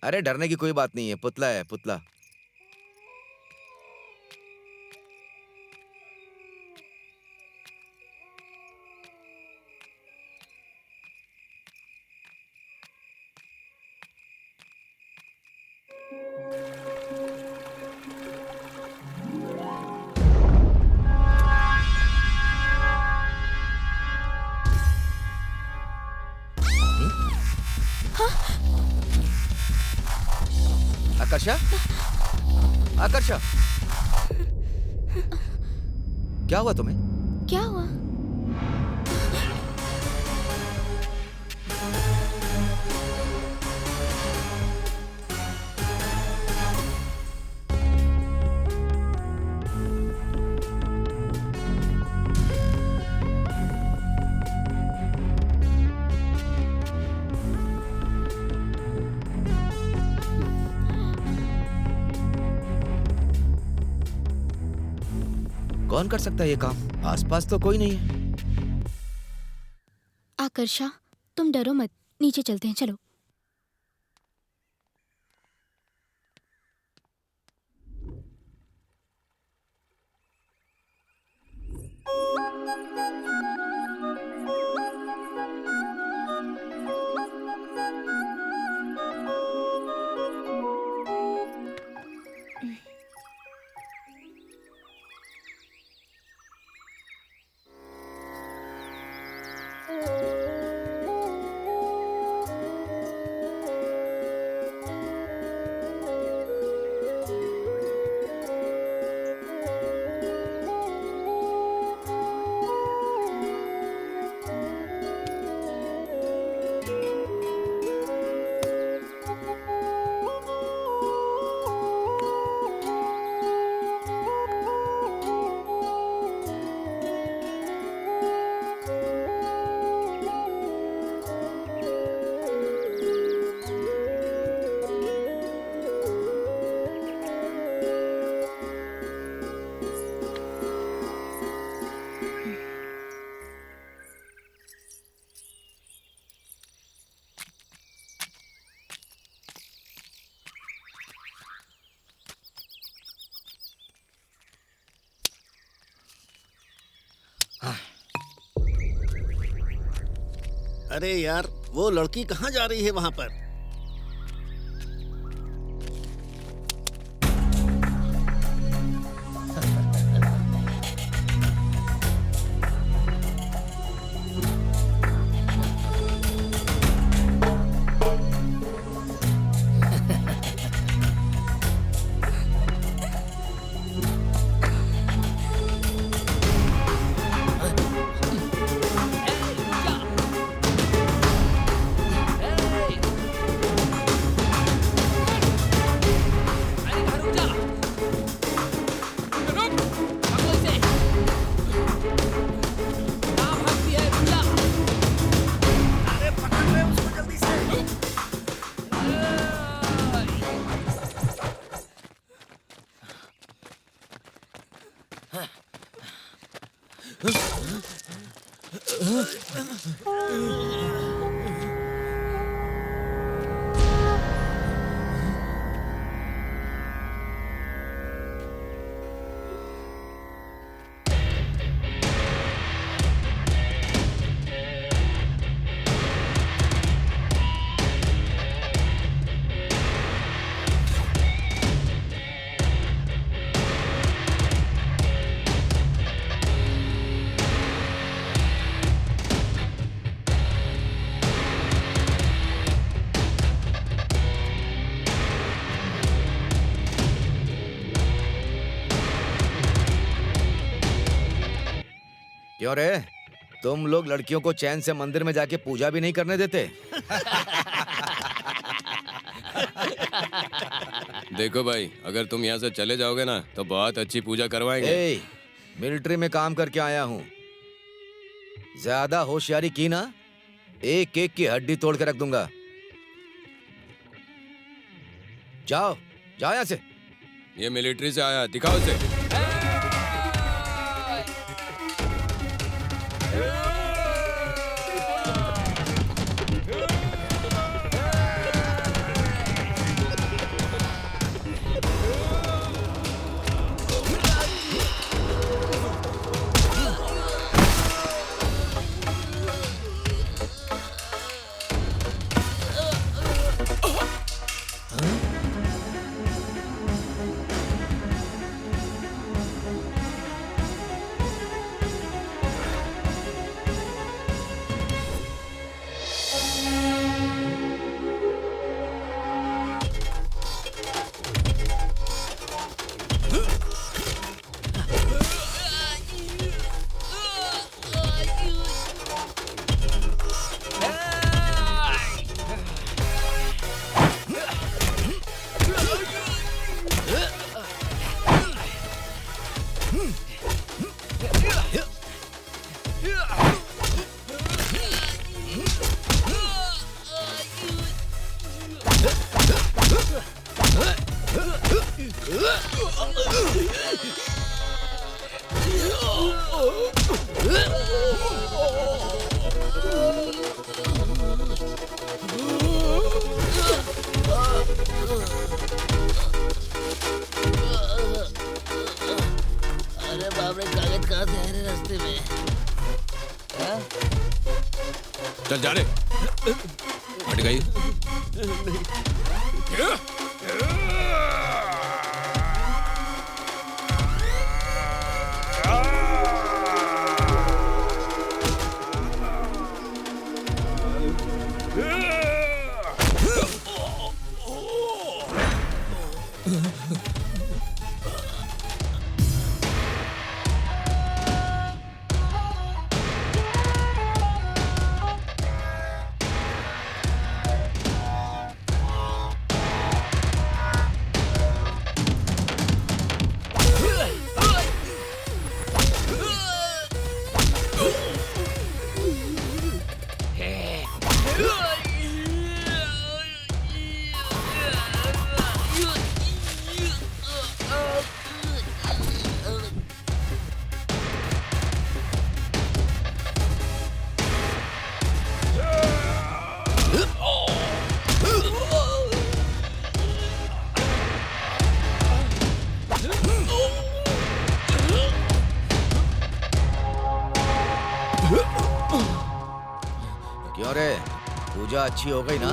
अरे डरने की कोई बात नहीं है, पुतला है, पुतला। आकर्षा, आकर्षा, क्या हुआ तुम्हें? क्या हुआ? कौन कर सकता है ये काम? आसपास तो कोई नहीं है। आकर्षा, तुम डरो मत, नीचे चलते हैं, चलो। अरे यार, वो लड़की कहाँ जा रही है वहां पर? क्यों रे, तुम लोग लड़कियों को चैन से मंदिर में जाके पूजा भी नहीं करने देते? देखो भाई, अगर तुम यहाँ से चले जाओगे ना तो बहुत अच्छी पूजा करवाएंगे। मिलिट्री में काम करके आया हूँ, ज्यादा होशियारी की ना एक एक की हड्डी तोड़ के रख दूंगा। जाओ जाओ यहाँ से। ये मिलिट्री से आया, दिखाओ उसे। अरे बाप रे, कागज कहाँ से आ रहे रास्ते में? चल जा रे, हट गई। क्यों रे, पूजा अच्छी हो गई ना?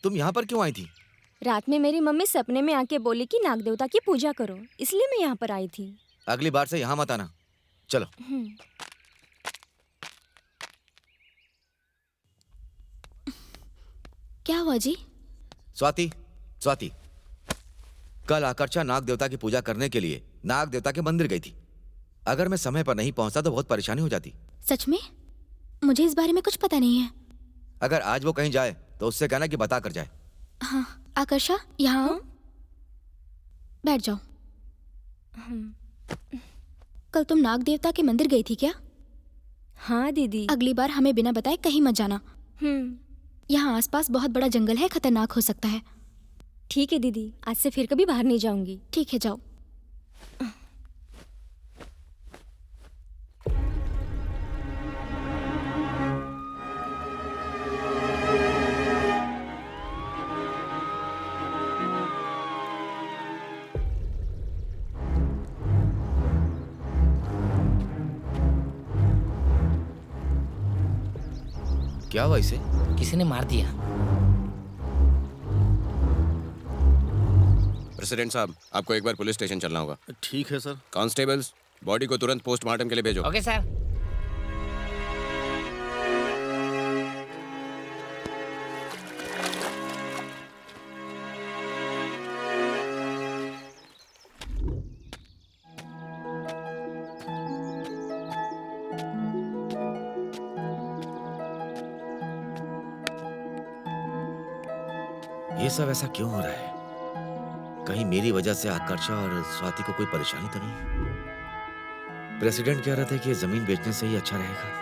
तुम यहाँ पर क्यों आई थी? रात में मेरी मम्मी सपने में आके बोली कि नाग देवता की पूजा करो, इसलिए मैं यहाँ पर आई थी। अगली बार से यहाँ मत आना। चलो। क्या हुआ जी? स्वाति, स्वाति, कल आकर्षा नाग देवता की पूजा करने के लिए नाग देवता के मंदिर गई थी। अगर मैं समय पर नहीं पहुंचता तो बहुत परेशानी हो जाती। सच में? मुझे इस बारे में कुछ पता नहीं है। अगर आज वो कहीं जाए तो उससे कहना कि बता कर जाए। हाँ, आकर्षा यहाँ आओ। बैठ जाओ। कल तुम नाग देवता के मंदिर गई थी क्या? हाँ दीदी। अगली बार हमें बिना बताए कहीं मत जाना। यहाँ आसपास बहुत बड़ा जंगल है, खतरनाक हो सकता है। ठीक है दीदी, आज से फिर कभी बाहर नहीं जाऊंगी। ठीक है, जाओ। क्या हुआ इसे? किसी ने मार दिया। प्रेसिडेंट साहब, आपको एक बार पुलिस स्टेशन चलना होगा। ठीक है सर। कांस्टेबल्स, बॉडी को तुरंत पोस्टमार्टम के लिए भेजो। Okay sir. ये सब ऐसा क्यों हो रहा है? कहीं मेरी वजह से आकर्षा और स्वाति को कोई परेशानी तो नहीं? प्रेसिडेंट कह रहा था कि ये जमीन बेचने से ही अच्छा रहेगा।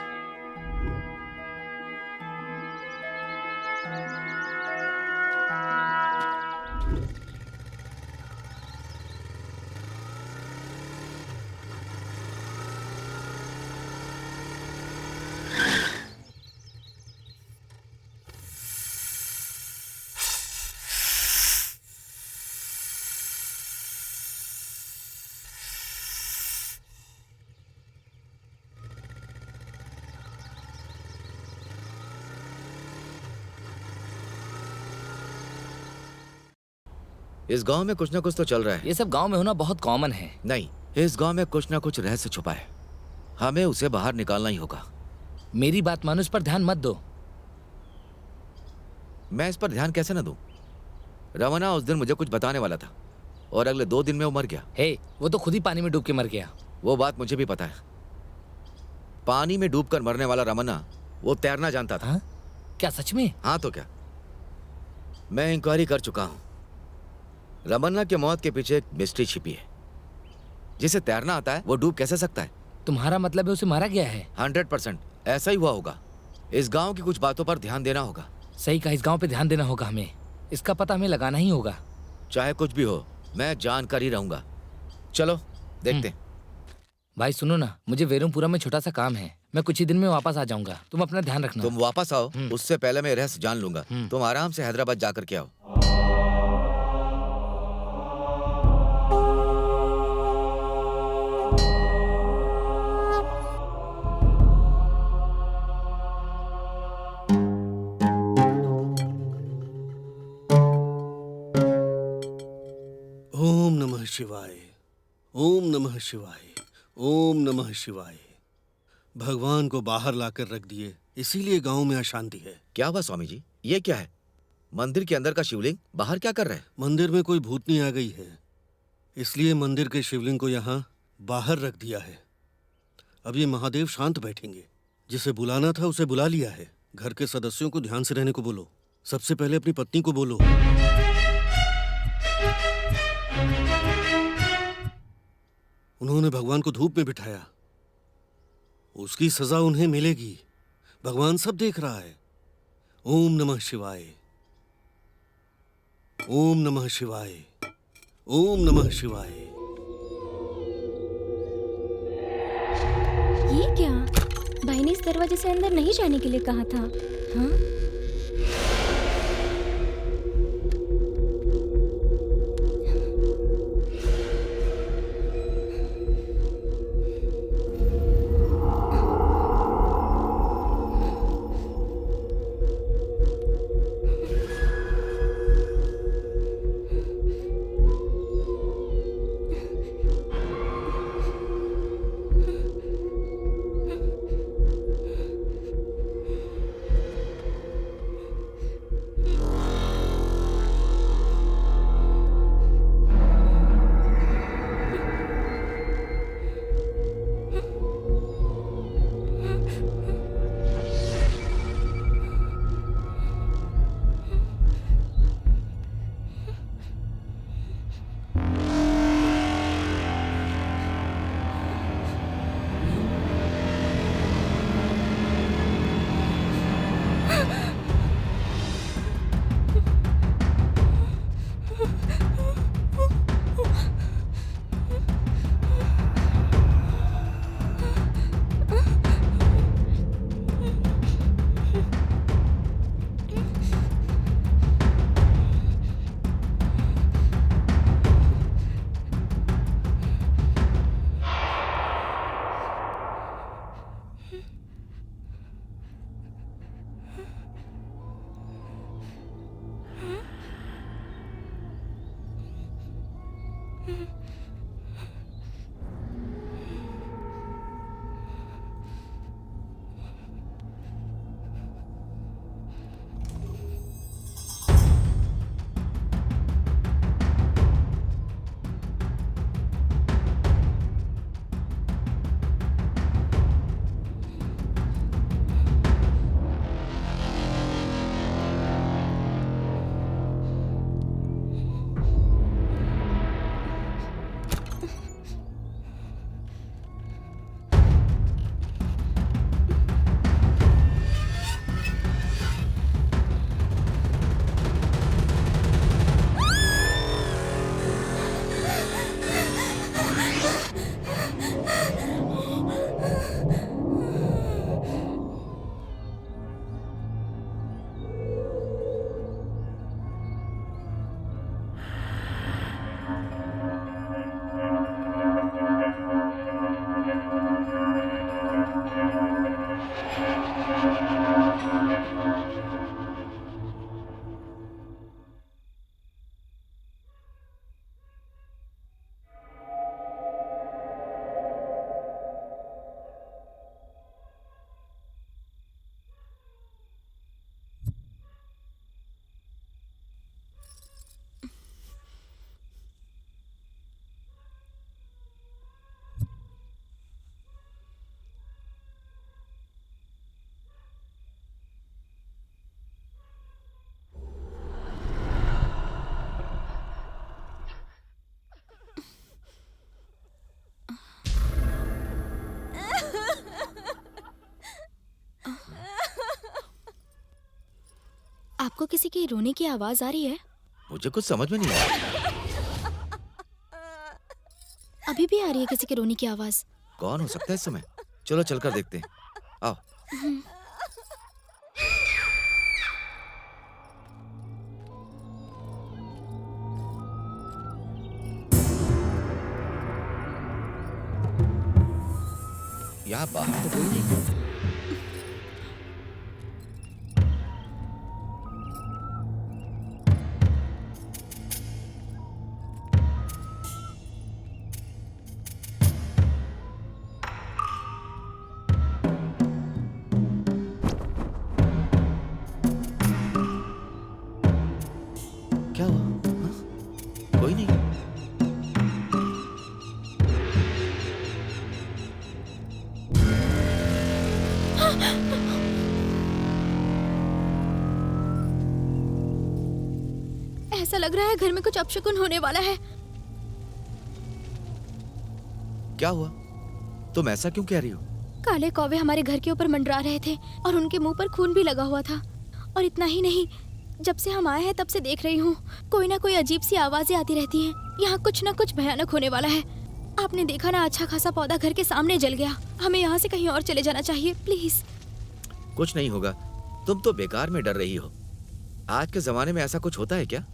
इस गांव में कुछ ना कुछ तो चल रहा है। ये सब गांव में होना बहुत कॉमन है। नहीं, इस गांव में कुछ ना कुछ रहस्य छुपा है। हमें उसे बाहर निकालना ही होगा। मेरी बात मानो, इस पर ध्यान मत दो। मैं इस पर ध्यान कैसे न दूं? रमना उस दिन मुझे कुछ बताने वाला था और अगले 2 दिन में वो मर गया। हे, वो तो खुद ही पानी में डूब के मर गया। वो बात मुझे भी पता है। पानी में डूबकर मरने वाला रमना वो तैरना जानता था। हाँ? क्या सच में? हाँ तो क्या, मैं इंक्वायरी कर चुका हूं। रमन्ना के मौत के पीछे एक मिस्ट्री छिपी है। जिसे तैरना आता है वो डूब कैसे सकता है? तुम्हारा मतलब है उसे मारा गया है? 100% ऐसा ही हुआ होगा। इस गांव की कुछ बातों पर ध्यान देना होगा। सही कहा, इस गांव पे ध्यान देना होगा हमें। इसका पता हमें लगाना ही होगा। चाहे कुछ भी हो, मैं जानकर ही रहूंगा। चलो देखते हैं। भाई सुनो ना, मुझे वेरुमपुरा में छोटा सा काम है। मैं कुछ ही दिन में वापस आ जाऊंगा। तुम अपना ध्यान रखना। तुम वापस आओ, उससे पहले मैं रहस्य जान लूंगा। तुम आराम से हैदराबाद जाकर के आओ। ओम नमः शिवाय, ओम नमः शिवाय, ओम नमः शिवाय। भगवान को बाहर लाकर रख दिए, इसीलिए गांव में अशांति है। क्या हुआ स्वामी जी? ये क्या है? मंदिर के अंदर का शिवलिंग बाहर क्या कर रहा है? मंदिर में कोई भूतनी आ गई है, इसलिए मंदिर के शिवलिंग को यहाँ बाहर रख दिया है। अब ये महादेव शांत बैठेंगे। जिसे बुलाना था उसे बुला लिया है। घर के सदस्यों को ध्यान से रहने को बोलो। सबसे पहले अपनी पत्नी को बोलो। उन्होंने भगवान को धूप में बिठाया, उसकी सजा उन्हें मिलेगी। भगवान सब देख रहा है। ओम नमः शिवाय, ओम नमः शिवाय, ओम नमः शिवाय। ये क्या? भाई ने इस दरवाजे से अंदर नहीं जाने के लिए कहा था। हाँ? आपको किसी की रोने की आवाज आ रही है? मुझे कुछ समझ में नहीं आ रहा। अभी भी आ रही है किसी के रोने की आवाज? कौन हो सकता है इस समय? चलो चलकर देखते हैं। आओ। यहाँ बाहर तो कोई नहीं। क्या हुआ? हाँ? कोई नहीं। ऐसा लग रहा है घर में कुछ अपशकुन होने वाला है। क्या हुआ? तुम ऐसा क्यों कह रही हो? काले कौवे हमारे घर के ऊपर मंडरा रहे थे और उनके मुंह पर खून भी लगा हुआ था। और इतना ही नहीं, जब से हम आए हैं तब से देख रही हूँ कोई ना कोई अजीब सी आवाजें आती रहती हैं। यहाँ कुछ ना कुछ भयानक होने वाला है। आपने देखा ना, अच्छा खासा पौधा घर के सामने जल गया। हमें यहाँ से कहीं और चले जाना चाहिए, प्लीज। कुछ नहीं होगा, तुम तो बेकार में डर रही हो। आज के जमाने में ऐसा कुछ होता है क्या?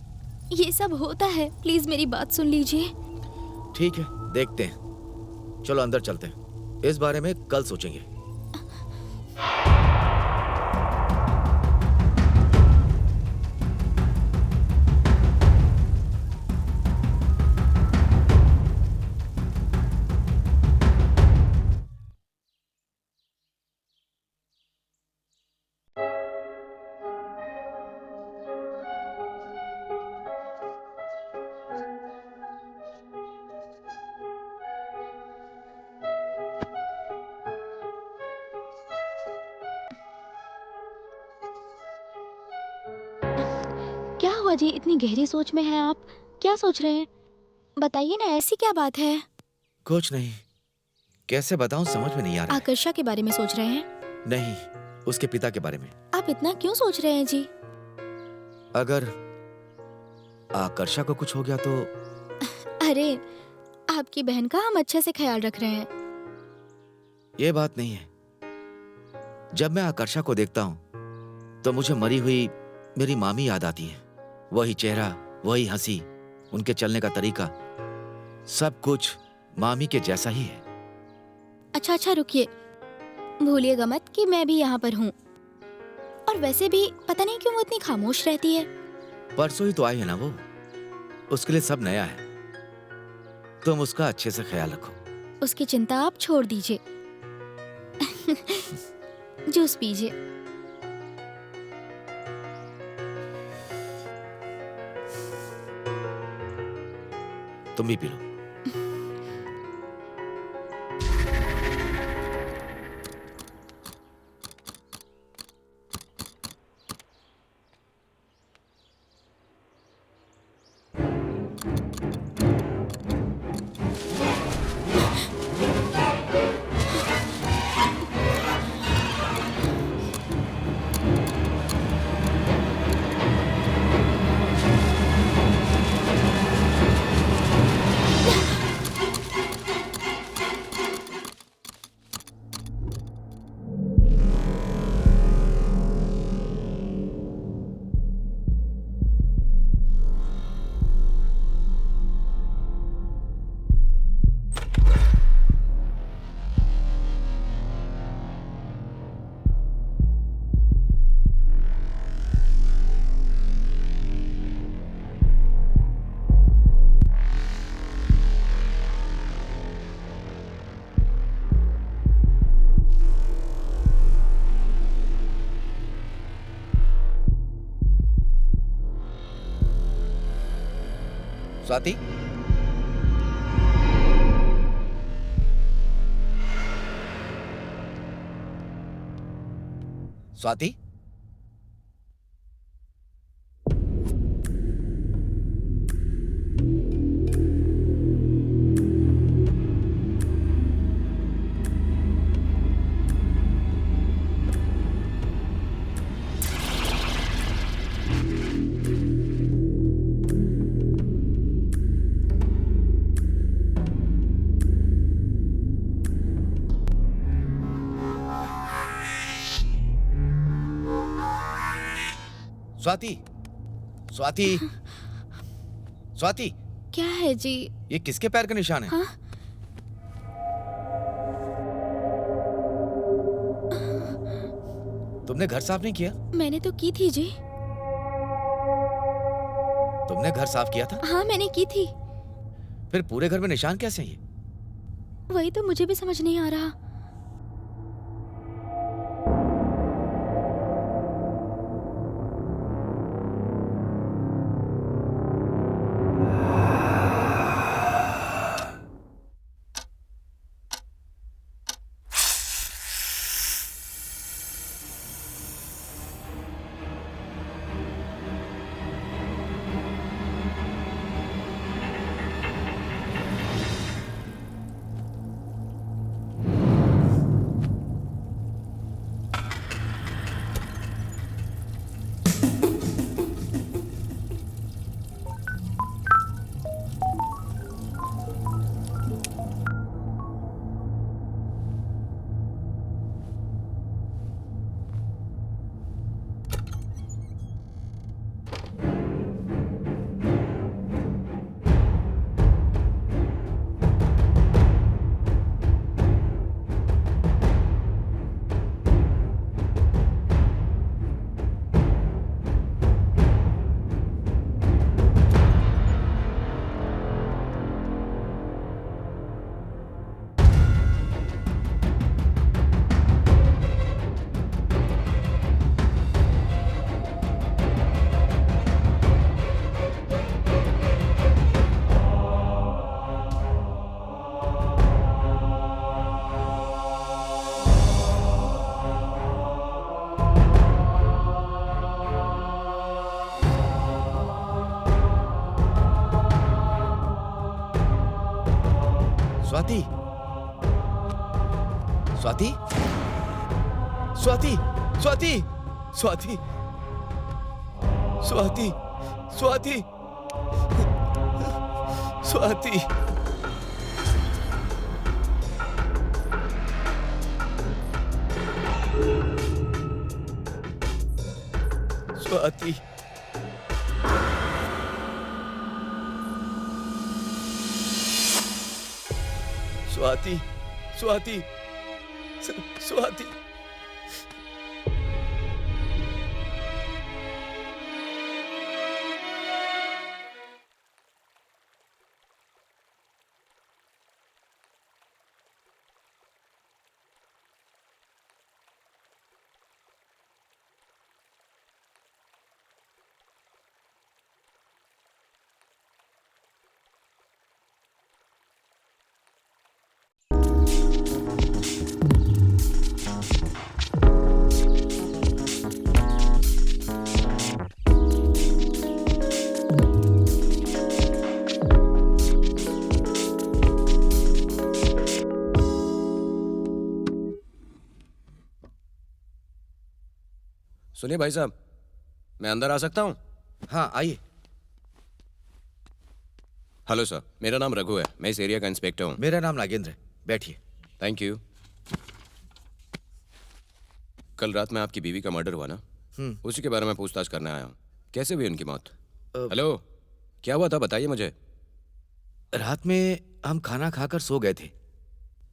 ये सब होता है, प्लीज मेरी बात सुन लीजिए। ठीक है, देखते हैं। चलो अंदर चलते हैं, इस बारे में कल सोचेंगे। क्या हुआ जी, इतनी गहरी सोच में हैं आप? क्या सोच रहे हैं? बताइए ना, ऐसी क्या बात है? कुछ नहीं, कैसे बताऊं, समझ में नहीं आ रहा है। आकर्षा के बारे में सोच रहे हैं? नहीं, उसके पिता के बारे में। आप इतना क्यों सोच रहे हैं जी? अगर आकर्षा को कुछ हो गया तो? अरे, आपकी बहन का हम अच्छे से ख्याल रख रहे हैं। ये बात नहीं है। जब मैं आकर्षा को देखता हूँ तो मुझे मरी हुई मेरी मामी याद आती है। वही चेहरा, वही हंसी, उनके चलने का तरीका, सब कुछ मामी के जैसा ही है। अच्छा रुकिए, भूलिएगा मत कि मैं भी यहाँ पर हूँ। और वैसे भी पता नहीं क्यों वो इतनी खामोश रहती है। परसों ही तो आई है ना वो, उसके लिए सब नया है। तुम उसका अच्छे से ख्याल रखो। उसकी चिंता आप छोड़ दीजिए। जूस पीजिए। तुम भी पी लो। स्वाति, स्वाति, स्वाति, स्वाति, स्वाति, क्या है जी? ये किसके पैर का निशान है? हाँ? तुमने घर साफ नहीं किया? मैंने तो की थी जी। तुमने घर साफ किया था? हाँ मैंने की थी। फिर पूरे घर में निशान कैसे हैं ये? वही तो मुझे भी समझ नहीं आ रहा। स्वाति, स्वाति, स्वाति, स्वाति, स्वाति, स्वाति, स्वाति, स्वाति, स्वाति, स्वाति, स्वाति, स्वाति। सुनिए भाई साहब, मैं अंदर आ सकता हूँ? हाँ आइए। हेलो सर, मेरा नाम रघु है, मैं इस एरिया का इंस्पेक्टर हूँ। मेरा नाम नागेंद्र है, बैठिए। Thank you. कल रात में आपकी बीवी का मर्डर हुआ ना? उसी के बारे में पूछताछ करने आया हूँ। कैसे हुई उनकी मौत? हेलो, क्या हुआ था बताइए मुझे। रात में हम खाना खाकर सो गए थे।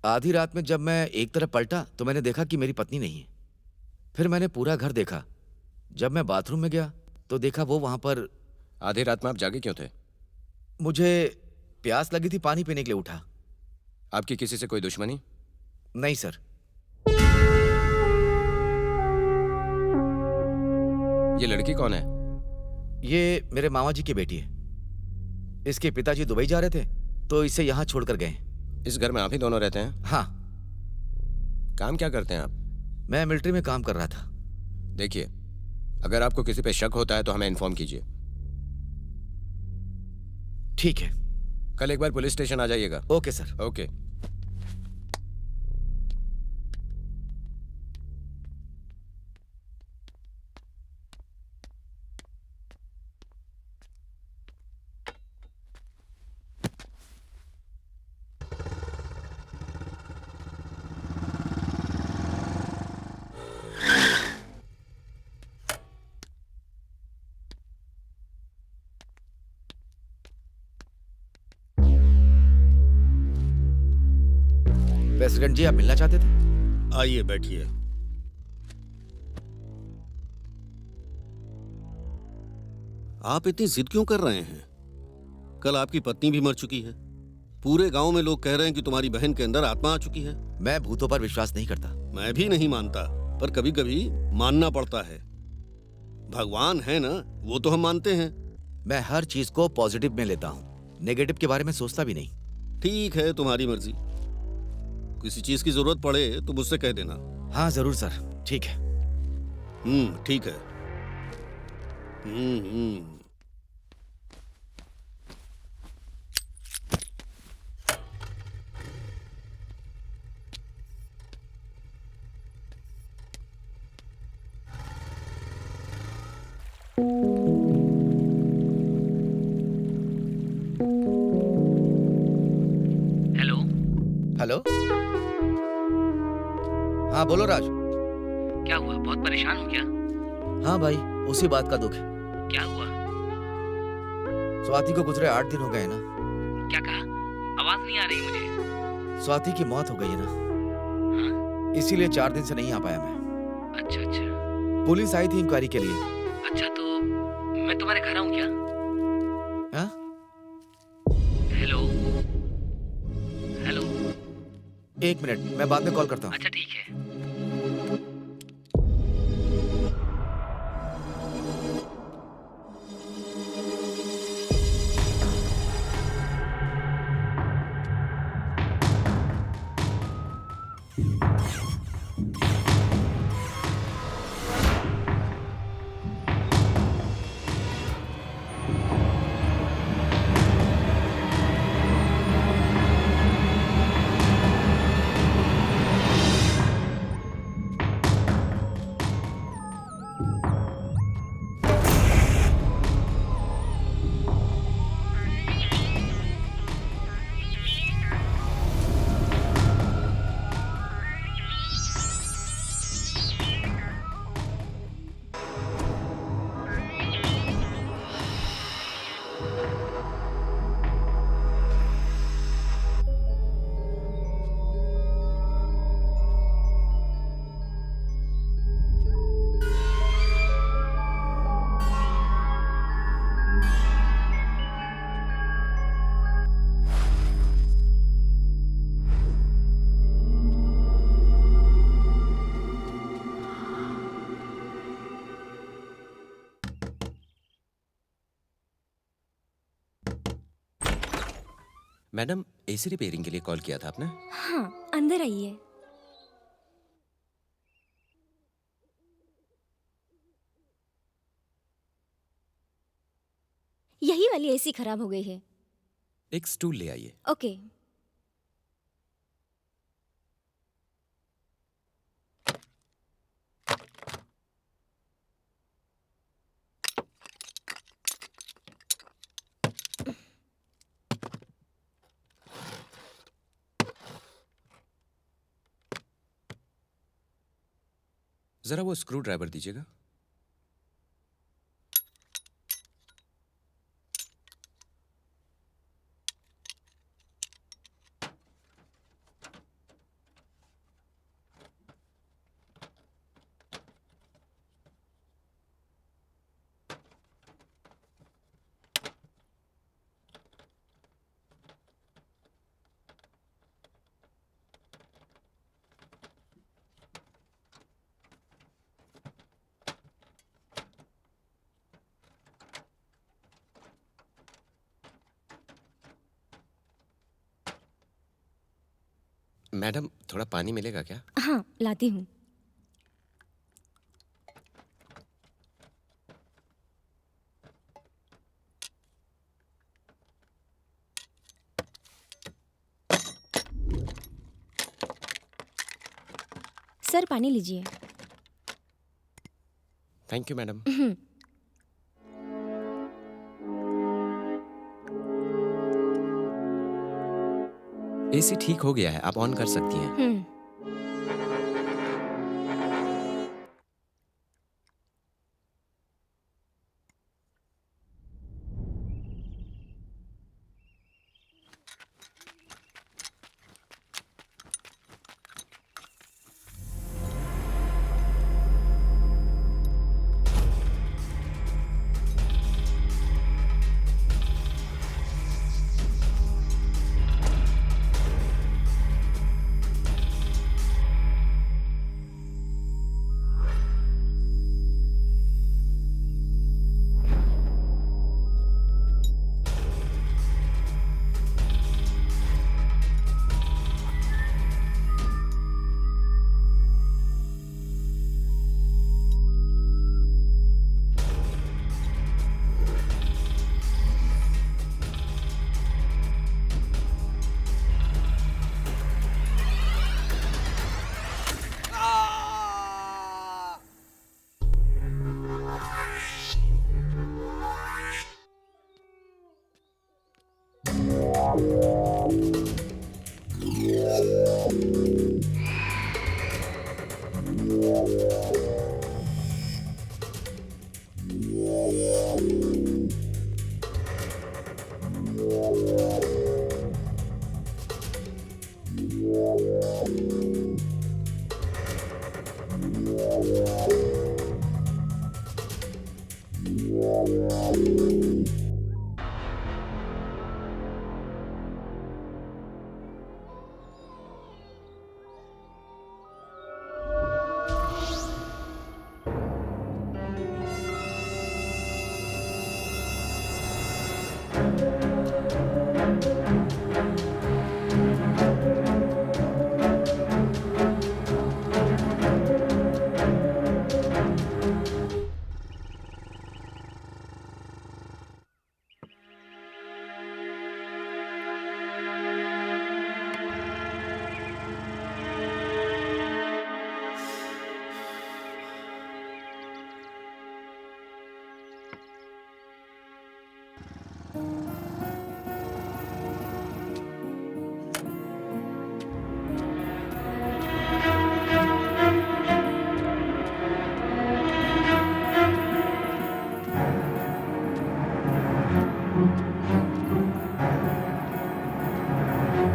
आधी रात में जब मैं एक तरफ पलटा तो मैंने देखा कि मेरी पत्नी नहीं है। फिर मैंने पूरा घर देखा। जब मैं बाथरूम में गया तो देखा वो वहां पर। आधी रात में आप जागे क्यों थे? मुझे प्यास लगी थी, पानी पीने के लिए उठा। आपकी किसी से कोई दुश्मनी? नहीं सर। ये लड़की कौन है? ये मेरे मामा जी की बेटी है। इसके पिताजी दुबई जा रहे थे तो इसे यहाँ छोड़कर गए हैं। इस घर में आप ही दोनों रहते हैं? हाँ। काम क्या करते हैं आप? मैं मिलिट्री में काम कर रहा था। देखिए, अगर आपको किसी पे शक होता है तो हमें इन्फॉर्म कीजिए। ठीक है। कल एक बार पुलिस स्टेशन आ जाइएगा। Okay sir. ओके। प्रेसिडेंट जी, आप मिलना चाहते थे? आइए बैठिए। आप इतनी जिद क्यों कर रहे हैं? कल आपकी पत्नी भी मर चुकी है। पूरे गांव में लोग कह रहे हैं कि तुम्हारी बहन के अंदर आत्मा आ चुकी है। मैं भूतों पर विश्वास नहीं करता। मैं भी नहीं मानता, पर कभी कभी मानना पड़ता है। भगवान है ना, वो तो हम मानते हैं। मैं हर चीज को पॉजिटिव में लेता हूँ, नेगेटिव के बारे में सोचता भी नहीं। ठीक है, तुम्हारी मर्जी। किसी चीज की जरूरत पड़े तो मुझसे कह देना। हाँ जरूर सर, ठीक है। ठीक है। हम्म। हेलो। हेलो। हाँ बोलो राज। क्या हुआ, बहुत परेशान हो क्या? हाँ भाई, उसी बात का दुख है। क्या हुआ? स्वाति को गुजरे 8 दिन हो गए ना। क्या कहा? आवाज नहीं आ रही मुझे। स्वाति की मौत हो गई है ना। हाँ? इसीलिए 4 दिन से नहीं आ पाया मैं। अच्छा अच्छा। पुलिस आई थी इंक्वायरी के लिए। अच्छा, तो मैं तुम्हारे घर आऊं क्या? हाँ? Hello hello. 1 मिनट, मैं बाद में कॉल करता हूँ। अच्छा ठीक है। मैडम, एसी रिपेयरिंग के लिए कॉल किया था आपने? हाँ, अंदर आइए। यही वाली एसी खराब हो गई है। एक स्टूल ले आइए। ओके। जरा वो स्क्रू ड्राइवर दीजिएगा। मैडम, थोड़ा पानी मिलेगा क्या? हाँ, लाती हूँ। सर, पानी लीजिए। Thank you madam. एसी ठीक हो गया है, आप ऑन कर सकती हैं।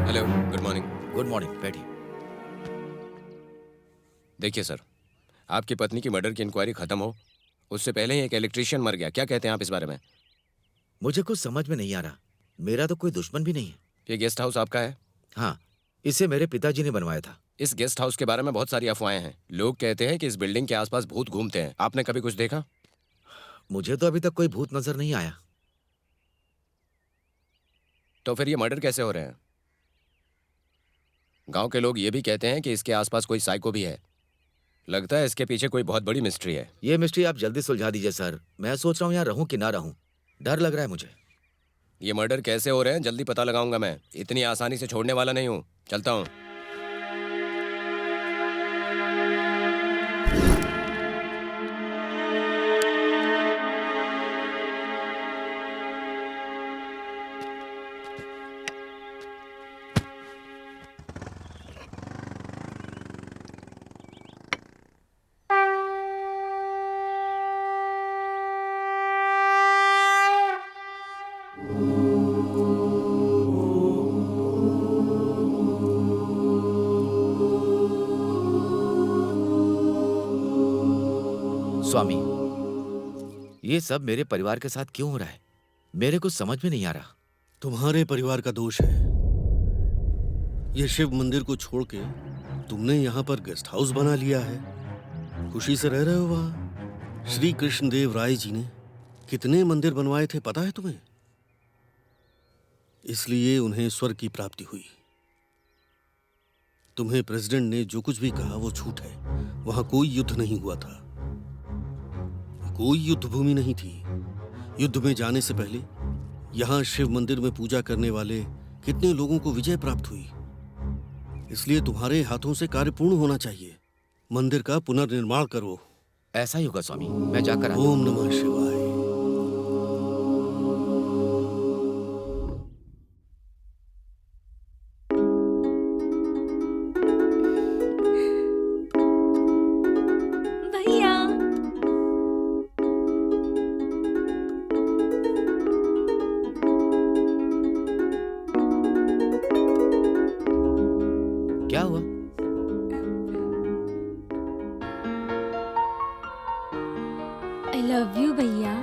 Hello, good morning. Good morning, बैठिए। देखिए सर, आपकी पत्नी की मर्डर की इंक्वायरी खत्म हो उससे पहले ही एक इलेक्ट्रिशियन मर गया। क्या कहते हैं आप इस बारे में? मुझे कुछ समझ में नहीं आ रहा। मेरा तो कोई दुश्मन भी नहीं है। ये गेस्ट हाउस आपका है? हाँ, इसे मेरे पिताजी ने बनवाया था। इस गेस्ट हाउस के बारे में बहुत सारी अफवाहें हैं। लोग कहते हैं कि इस बिल्डिंग के आसपास भूत घूमते हैं। आपने कभी कुछ देखा? मुझे तो अभी तक कोई भूत नजर नहीं आया। तो फिर ये मर्डर कैसे हो रहे हैं? गांव के लोग ये भी कहते हैं कि इसके आसपास कोई साइको भी है। लगता है इसके पीछे कोई बहुत बड़ी मिस्ट्री है। ये मिस्ट्री आप जल्दी सुलझा दीजिए सर। मैं सोच रहा हूँ यहाँ रहूं कि ना रहूं। डर लग रहा है मुझे। ये मर्डर कैसे हो रहे हैं जल्दी पता लगाऊंगा मैं। इतनी आसानी से छोड़ने वाला नहीं हूँ। चलता हूँ। स्वामी, ये सब मेरे परिवार के साथ क्यों हो रहा है? मेरे कुछ समझ में नहीं आ रहा। तुम्हारे परिवार का दोष है। ये शिव मंदिर को छोड़ के तुमने यहाँ पर गेस्ट हाउस बना लिया है। खुशी से रह रहे हो वहाँ। श्री कृष्णदेव राय जी ने कितने मंदिर बनवाए थे पता है तुम्हें? इसलिए उन्हें स्वर्ग की प्राप्ति हुई। तुम्हें प्रेसिडेंट ने जो कुछ भी कहा वो झूठ है। वहां कोई युद्ध नहीं हुआ था। कोई युद्ध भूमि नहीं थी। युद्ध में जाने से पहले यहाँ शिव मंदिर में पूजा करने वाले कितने लोगों को विजय प्राप्त हुई। इसलिए तुम्हारे हाथों से कार्य पूर्ण होना चाहिए। मंदिर का पुनर्निर्माण करो। ऐसा ही होगा स्वामी, मैं जाकर आता हूं। ओम नमः शिवाय। भैया, क्या हुआ? आई लव यू भैया।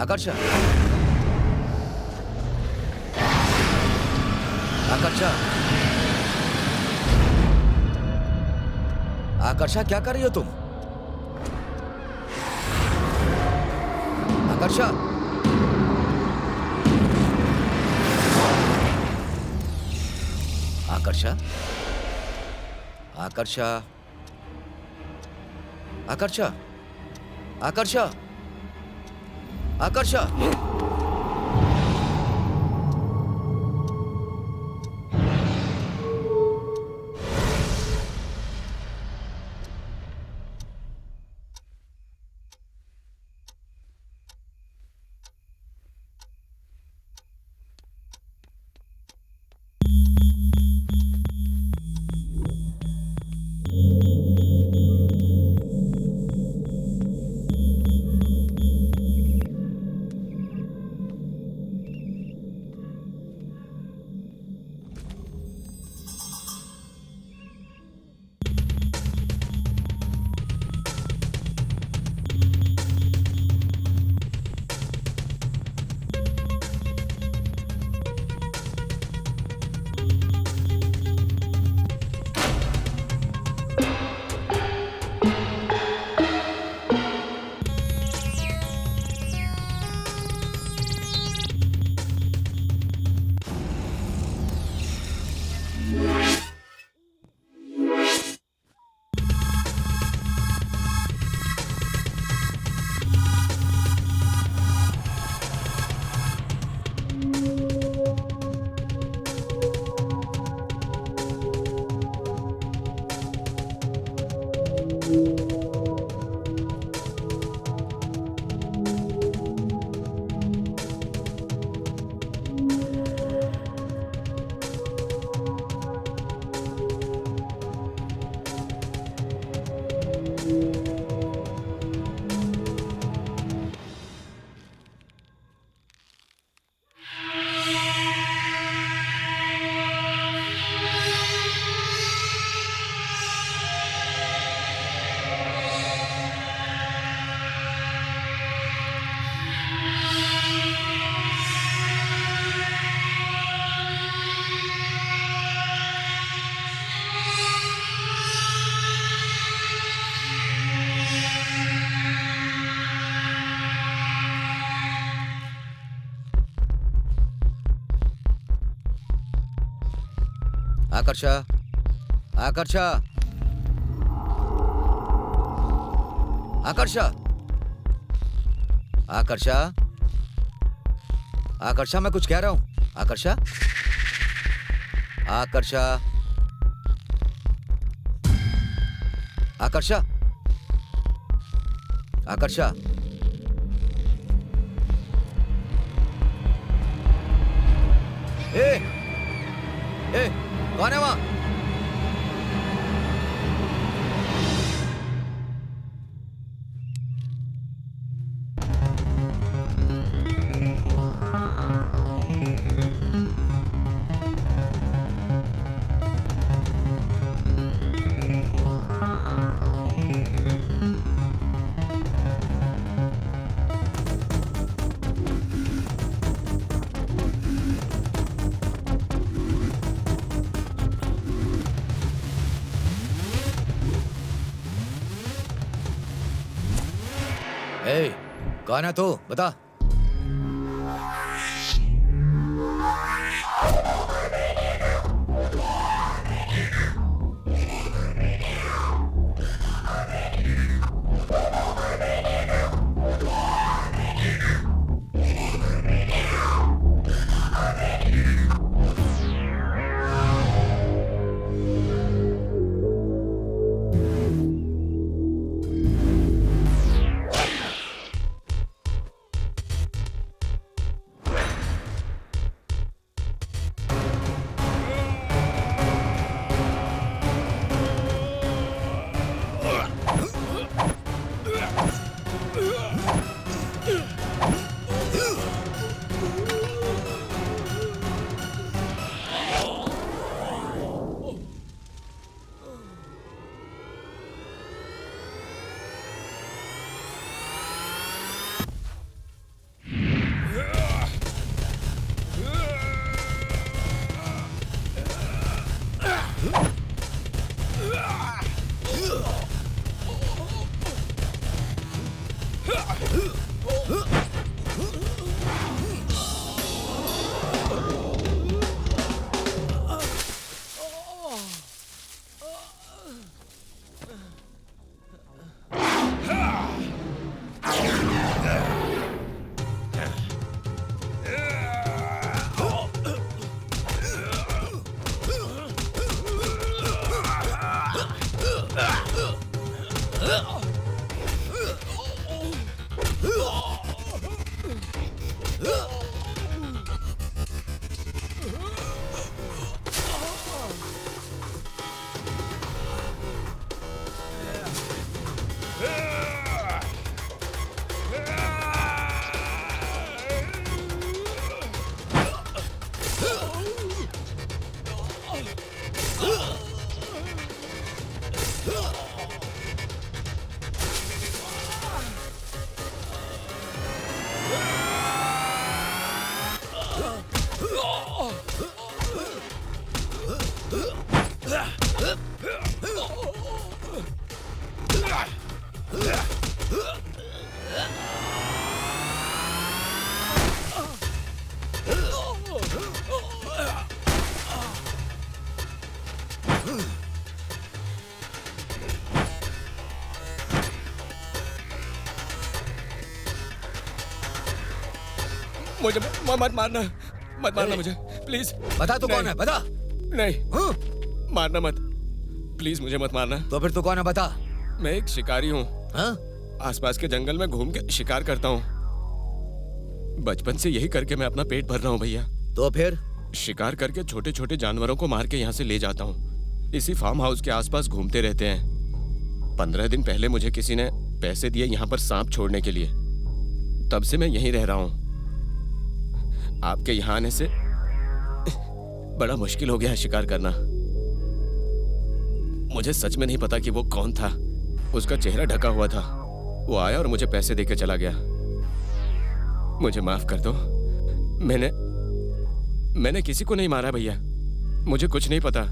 आकर्षा, आकर्षा, आकर्षा, क्या कर रही हो तुम? आकर्षा, आकर्षा, आकर्षा, आकर्षा, आकर्षा, आकर्षा। आकर्षा, आकर्षा, आकर्षा, आकर्षा, आकर्षा, मैं कुछ कह रहा हूं। आकर्षा, आकर्षा, आकर्षा, आकर्षा, ए, कौन है वहां? कौन है तू? बता। मुझे मत मारना, मत मारना मुझे प्लीज। बता तू कौन है, बता। नहीं, मारना मत प्लीज, मुझे मत मारना। तो फिर तू कौन है, बता। मैं एक शिकारी हूँ। आसपास के जंगल में घूम के शिकार करता हूँ। बचपन से यही करके मैं अपना पेट भर रहा हूँ भैया। तो फिर? शिकार करके छोटे छोटे जानवरों को मार के यहाँ से ले जाता हूँ। इसी फार्म हाउस के आसपास घूमते रहते हैं। 15 दिन पहले मुझे किसी ने पैसे दिए यहाँ पर सांप छोड़ने के लिए, तब से मैं यहीं रह रहा हूँ। आपके यहाँ आने से बड़ा मुश्किल हो गया है शिकार करना। मुझे सच में नहीं पता कि वो कौन था। उसका चेहरा ढका हुआ था। वो आया और मुझे पैसे देकर चला गया। मुझे माफ कर दो। मैंने किसी को नहीं मारा भैया। मुझे कुछ नहीं पता।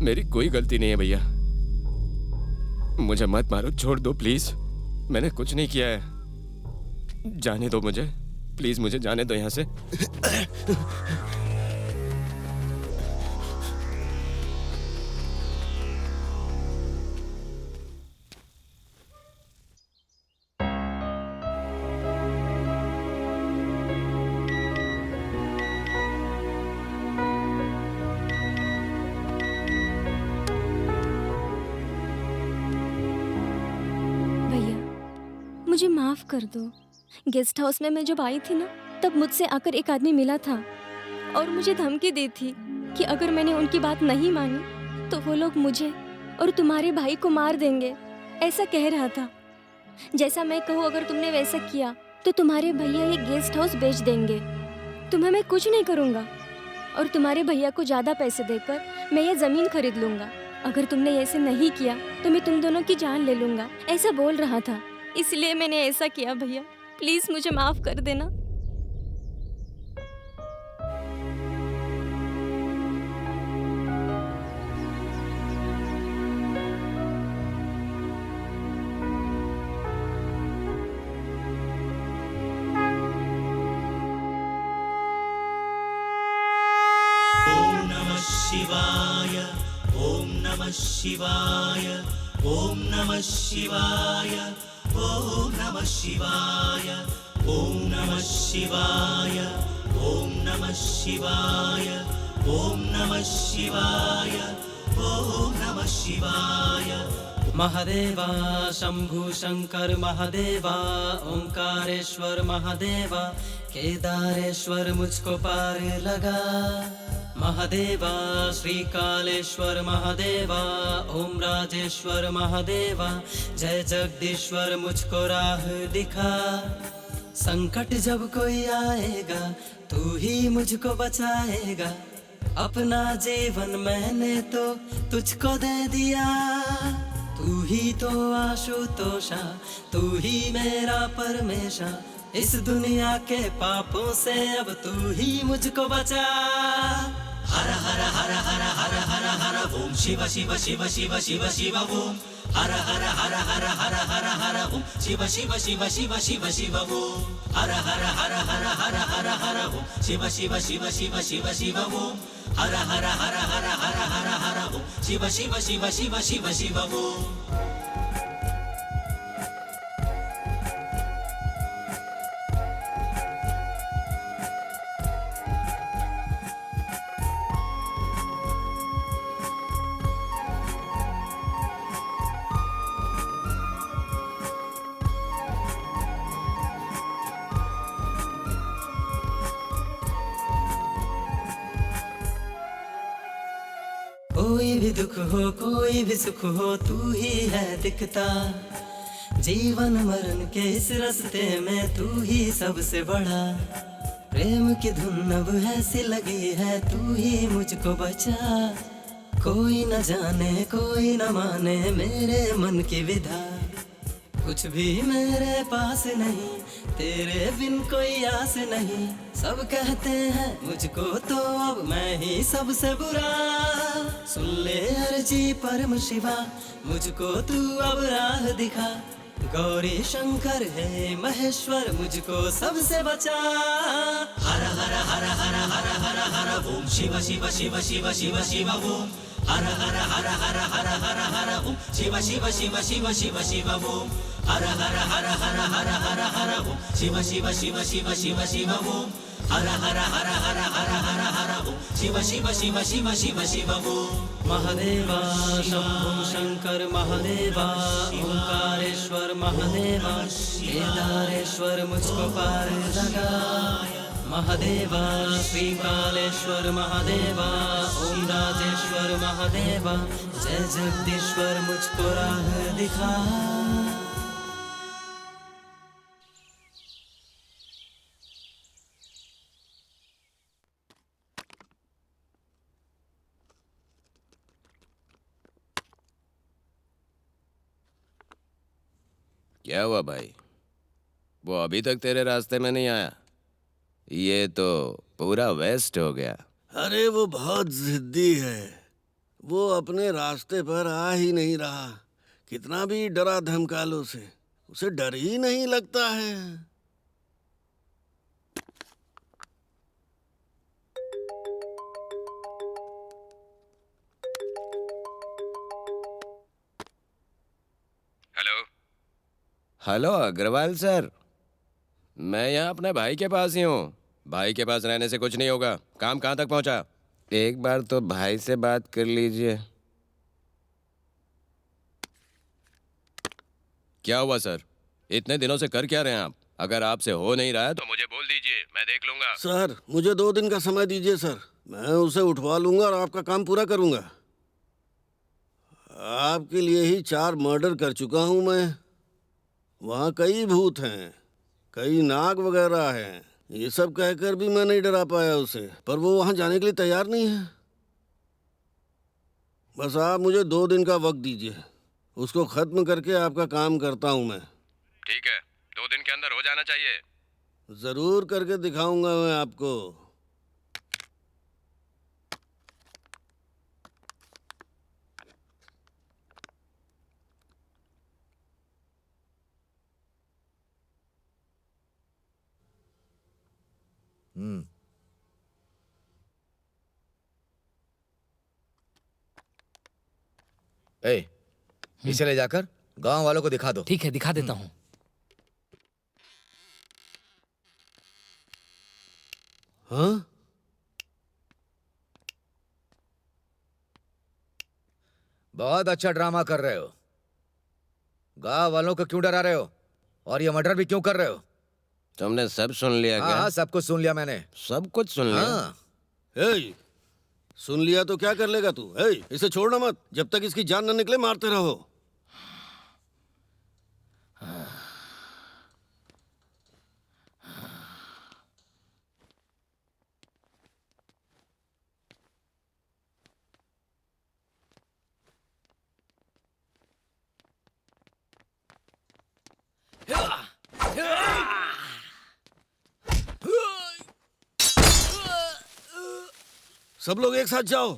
मेरी कोई गलती नहीं है भैया। मुझे मत मारो, छोड़ दो प्लीज। मैंने कुछ नहीं किया है। जाने दो मुझे प्लीज, मुझे जाने दो यहाँ से। मुझे माफ कर दो। गेस्ट हाउस में मैं जब आई थी ना, तब मुझसे आकर एक आदमी मिला था और मुझे धमकी दी थी कि अगर मैंने उनकी बात नहीं मानी तो वो लोग मुझे और तुम्हारे भाई को मार देंगे। ऐसा कह रहा था। जैसा मैं कहूँ अगर तुमने वैसा किया तो तुम्हारे भैया ये गेस्ट हाउस बेच देंगे। तुम्हें मैं कुछ नहीं करूँगा और तुम्हारे भैया को ज़्यादा पैसे देकर मैं ये ज़मीन खरीद लूँगा। अगर तुमने ऐसे नहीं किया तो मैं तुम दोनों की जान ले लूँगा। ऐसा बोल रहा था, इसलिए मैंने ऐसा किया। भैया प्लीज मुझे माफ कर देना। ओम नमः शिवाय, ओम नमः शिवाय, ओम नमः शिवाय, ओम नमः शिवाय, ओम नमः शिवाय, ओम नमः शिवाय, ओम नमः शिवाय, ओम नमः शिवाय। महादेवा शंभु शंकर महादेवा, ओंकारेश्वर महादेवा, केदारेश्वर मुझको पार लगा। महादेवा श्रीकालेश्वर महादेवा, ओम राजेश्वर महादेवा, जय जगदीश्वर मुझको राह दिखा। संकट जब कोई आएगा तू ही मुझको बचाएगा। अपना जीवन मैंने तो तुझको दे दिया। तू ही तो आशुतोषा, तू ही मेरा परमेशा। इस दुनिया के पापों से अब तू ही मुझको बचा। हर हर हर हर हर हर हर ओम शिव शिव शिव शिव शिव शिव ओम। हर हर हर हर हर हर हर ओम शिव शिव शिव शिव शिव शिव ओम। हर हर हर हर हर हर हर ओम शिव शिव शिव शिव शिव शिव ओम। हर हर हर हर हर हर हर ओम शिव शिव शिव शिव शिव शिव ओम। कोई भी दुख हो कोई भी सुख हो तू ही है दिखता। जीवन मरण के इस रास्ते में तू ही सबसे बड़ा। प्रेम की धुन अब ऐसी लगी है तू ही मुझको बचा। कोई न जाने कोई न माने मेरे मन की विधा, कुछ भी मेरे पास नहीं, तेरे बिन कोई आस नहीं। सब कहते हैं मुझको तो अब मैं ही सबसे बुरा, सुन ले अर्जी परम शिवा, मुझको तू अब राह दिखा। गौरी शंकर है महेश्वर, मुझको सबसे बचा। हर हर हर हर हर हर हर ओम शिव शिव शिव शिव शिव शिव ओम। हर हर हर हर हर हर हर ओम शिव शिव शिव शिव शिव शिव ओम। हर हर हर हर हर हर हर ओम शिव शिव शिव शिव शिव शिव ओम। हर हर हर हर हर हर हर ओम शिव शिव शिव शिव शिव शिव ओम। महादेवा शंभो शंकर महादेवा, ओंकारेश्वर महादेवा, केदारेश्वर मुझको पार लगा। महादेवा श्रीकालेश्वर महादेवा, ओम राजेश्वर महादेवा, जय जगदीश्वर मुझको राह दिखा। क्या हुआ भाई? वो अभी तक तेरे रास्ते में नहीं आया? ये तो पूरा वेस्ट हो गया। अरे वो बहुत जिद्दी है, वो अपने रास्ते पर आ ही नहीं रहा। कितना भी डरा धमका लो उसे डर ही नहीं लगता है। हेलो हेलो अग्रवाल सर, मैं यहाँ अपने भाई के पास ही हूँ। भाई के पास रहने से कुछ नहीं होगा। काम कहाँ तक पहुँचा? एक बार तो भाई से बात कर लीजिए। क्या हुआ सर? इतने दिनों से कर क्या रहे हैं आप? अगर आपसे हो नहीं रहा है तो मुझे बोल दीजिए, मैं देख लूंगा। सर मुझे 2 दिन का समय दीजिए सर, मैं उसे उठवा लूंगा और आपका काम पूरा करूंगा। आपके लिए ही 4 मर्डर कर चुका हूं मैं। वहाँ कई भूत हैं, कई नाग वगैरह हैं। ये सब कहकर भी मैं नहीं डरा पाया उसे, पर वो वहाँ जाने के लिए तैयार नहीं है। बस आप मुझे 2 दिन का वक्त दीजिए, उसको खत्म करके आपका काम करता हूँ मैं। ठीक है, 2 दिन के अंदर हो जाना चाहिए। जरूर करके दिखाऊंगा मैं आपको। इसे ले जाकर गांव वालों को दिखा दो। ठीक है, दिखा देता हूँ। हाँ? बहुत अच्छा ड्रामा कर रहे हो। गांव वालों को क्यों डरा रहे हो? और ये मर्डर भी क्यों कर रहे हो? तुमने सब सुन लिया क्या? हाँ, सब कुछ सुन लिया मैंने। सब कुछ सुन लिया? हाँ। सुन लिया तो क्या कर लेगा तू? इसे छोड़ना मत, जब तक इसकी जान न निकले मारते रहो। सब लोग एक साथ जाओ।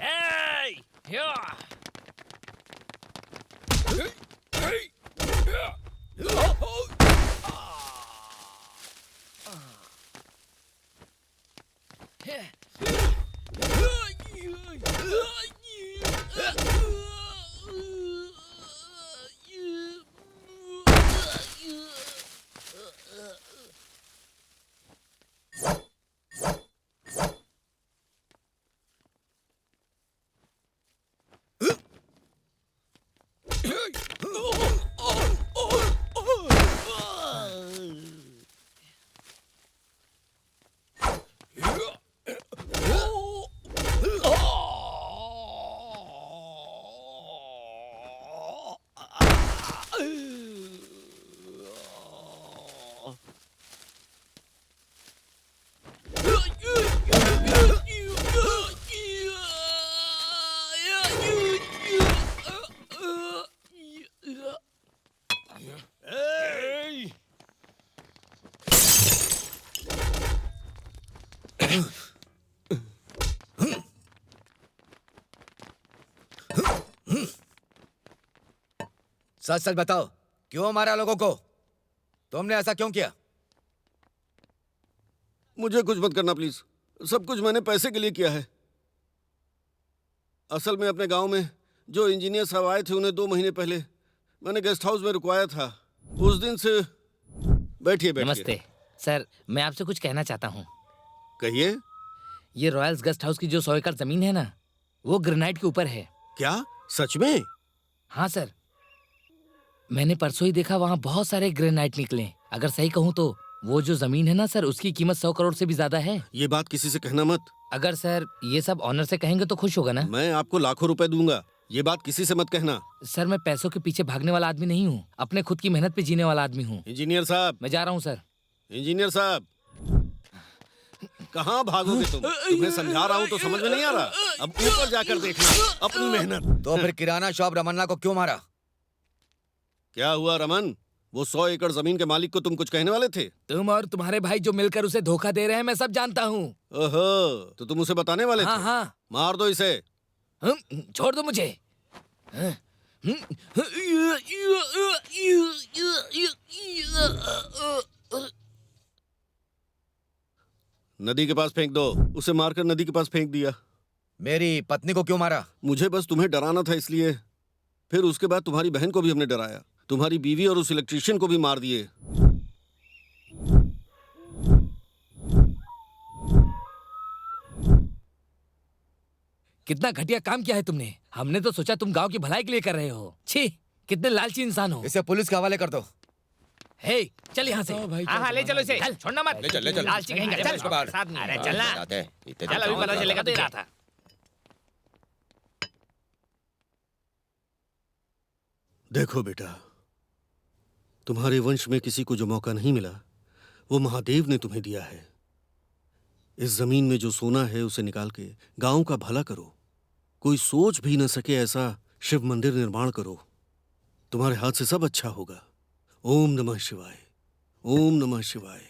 सच सच बताओ, क्यों मारा लोगों को? तुमने ऐसा क्यों किया? मुझे कुछ मत करना प्लीज। सब कुछ मैंने पैसे के लिए किया है। असल में अपने गांव में जो इंजीनियर साहब आए थे उन्हें 2 महीने पहले मैंने गेस्ट हाउस में रुकवाया था। उस दिन से बैठिए बैठिए। नमस्ते सर, मैं आपसे कुछ कहना चाहता हूँ। कहिए। ये रॉयल्स गेस्ट हाउस की जो 100 एकड़ जमीन है ना, वो ग्रेनाइट के ऊपर है। क्या सच में? हाँ सर, मैंने परसों ही देखा, वहाँ बहुत सारे ग्रेनाइट निकले। अगर सही कहूँ तो वो जो जमीन है ना सर, उसकी कीमत 100 करोड़ से भी ज्यादा है। ये बात किसी से कहना मत। अगर सर ये सब ऑनर से कहेंगे तो खुश होगा ना? मैं आपको लाखों रुपए दूंगा, ये बात किसी से मत कहना। सर मैं पैसों के पीछे भागने वाला आदमी नहीं हूँ, अपने खुद की मेहनत पे जीने वाला आदमी हूँ। इंजीनियर साहब। मैं जा रहा हूँ सर। इंजीनियर साहब, कहाँ भागोगे तुम? तुम्हें समझा रहा हूँ तो समझ में नहीं आ रहा? अब ऊपर जाकर देखना अपनी मेहनत। तो फिर किराना शॉप रमन्ना को क्यों मारा? क्या हुआ रमन? वो 100 एकड़ जमीन के मालिक को तुम कुछ कहने वाले थे? तुम और तुम्हारे भाई जो मिलकर उसे धोखा दे रहे हैं, मैं सब जानता हूँ। ओहो, तो तुम उसे बताने वाले हाँ थे? हाँ। मार दो इसे। छोड़ दो मुझे। नदी के पास फेंक दो। उसे मारकर नदी के पास फेंक दिया। मेरी पत्नी को क्यों मारा? मुझे बस तुम्हें डराना था इसलिए। फिर उसके बाद तुम्हारी बहन को भी हमने डराया। तुम्हारी बीवी और उस इलेक्ट्रिशियन को भी मार दिए। कितना घटिया काम किया है तुमने। हमने तो सोचा तुम गांव की भलाई के लिए कर रहे हो। छी, कितने लालची इंसान हो। इसे पुलिस के हवाले कर दो। हे, चल यहाँ से। हाँ ले चलो इसे। चल, छोड़ना मत। ले चल। लालची कहेंगे। चल इसको बाहर। साथ में। अरे चल ना। चल, अभी पता चलेगा तो रहा था। देखो बेटा, तुम्हारे वंश में किसी को जो मौका नहीं मिला वो महादेव ने तुम्हें दिया है। इस जमीन में जो सोना है उसे निकाल के गांव का भला करो। कोई सोच भी न सके ऐसा शिव मंदिर निर्माण करो। तुम्हारे हाथ से सब अच्छा होगा। ओम नमः शिवाय। ओम नमः शिवाय।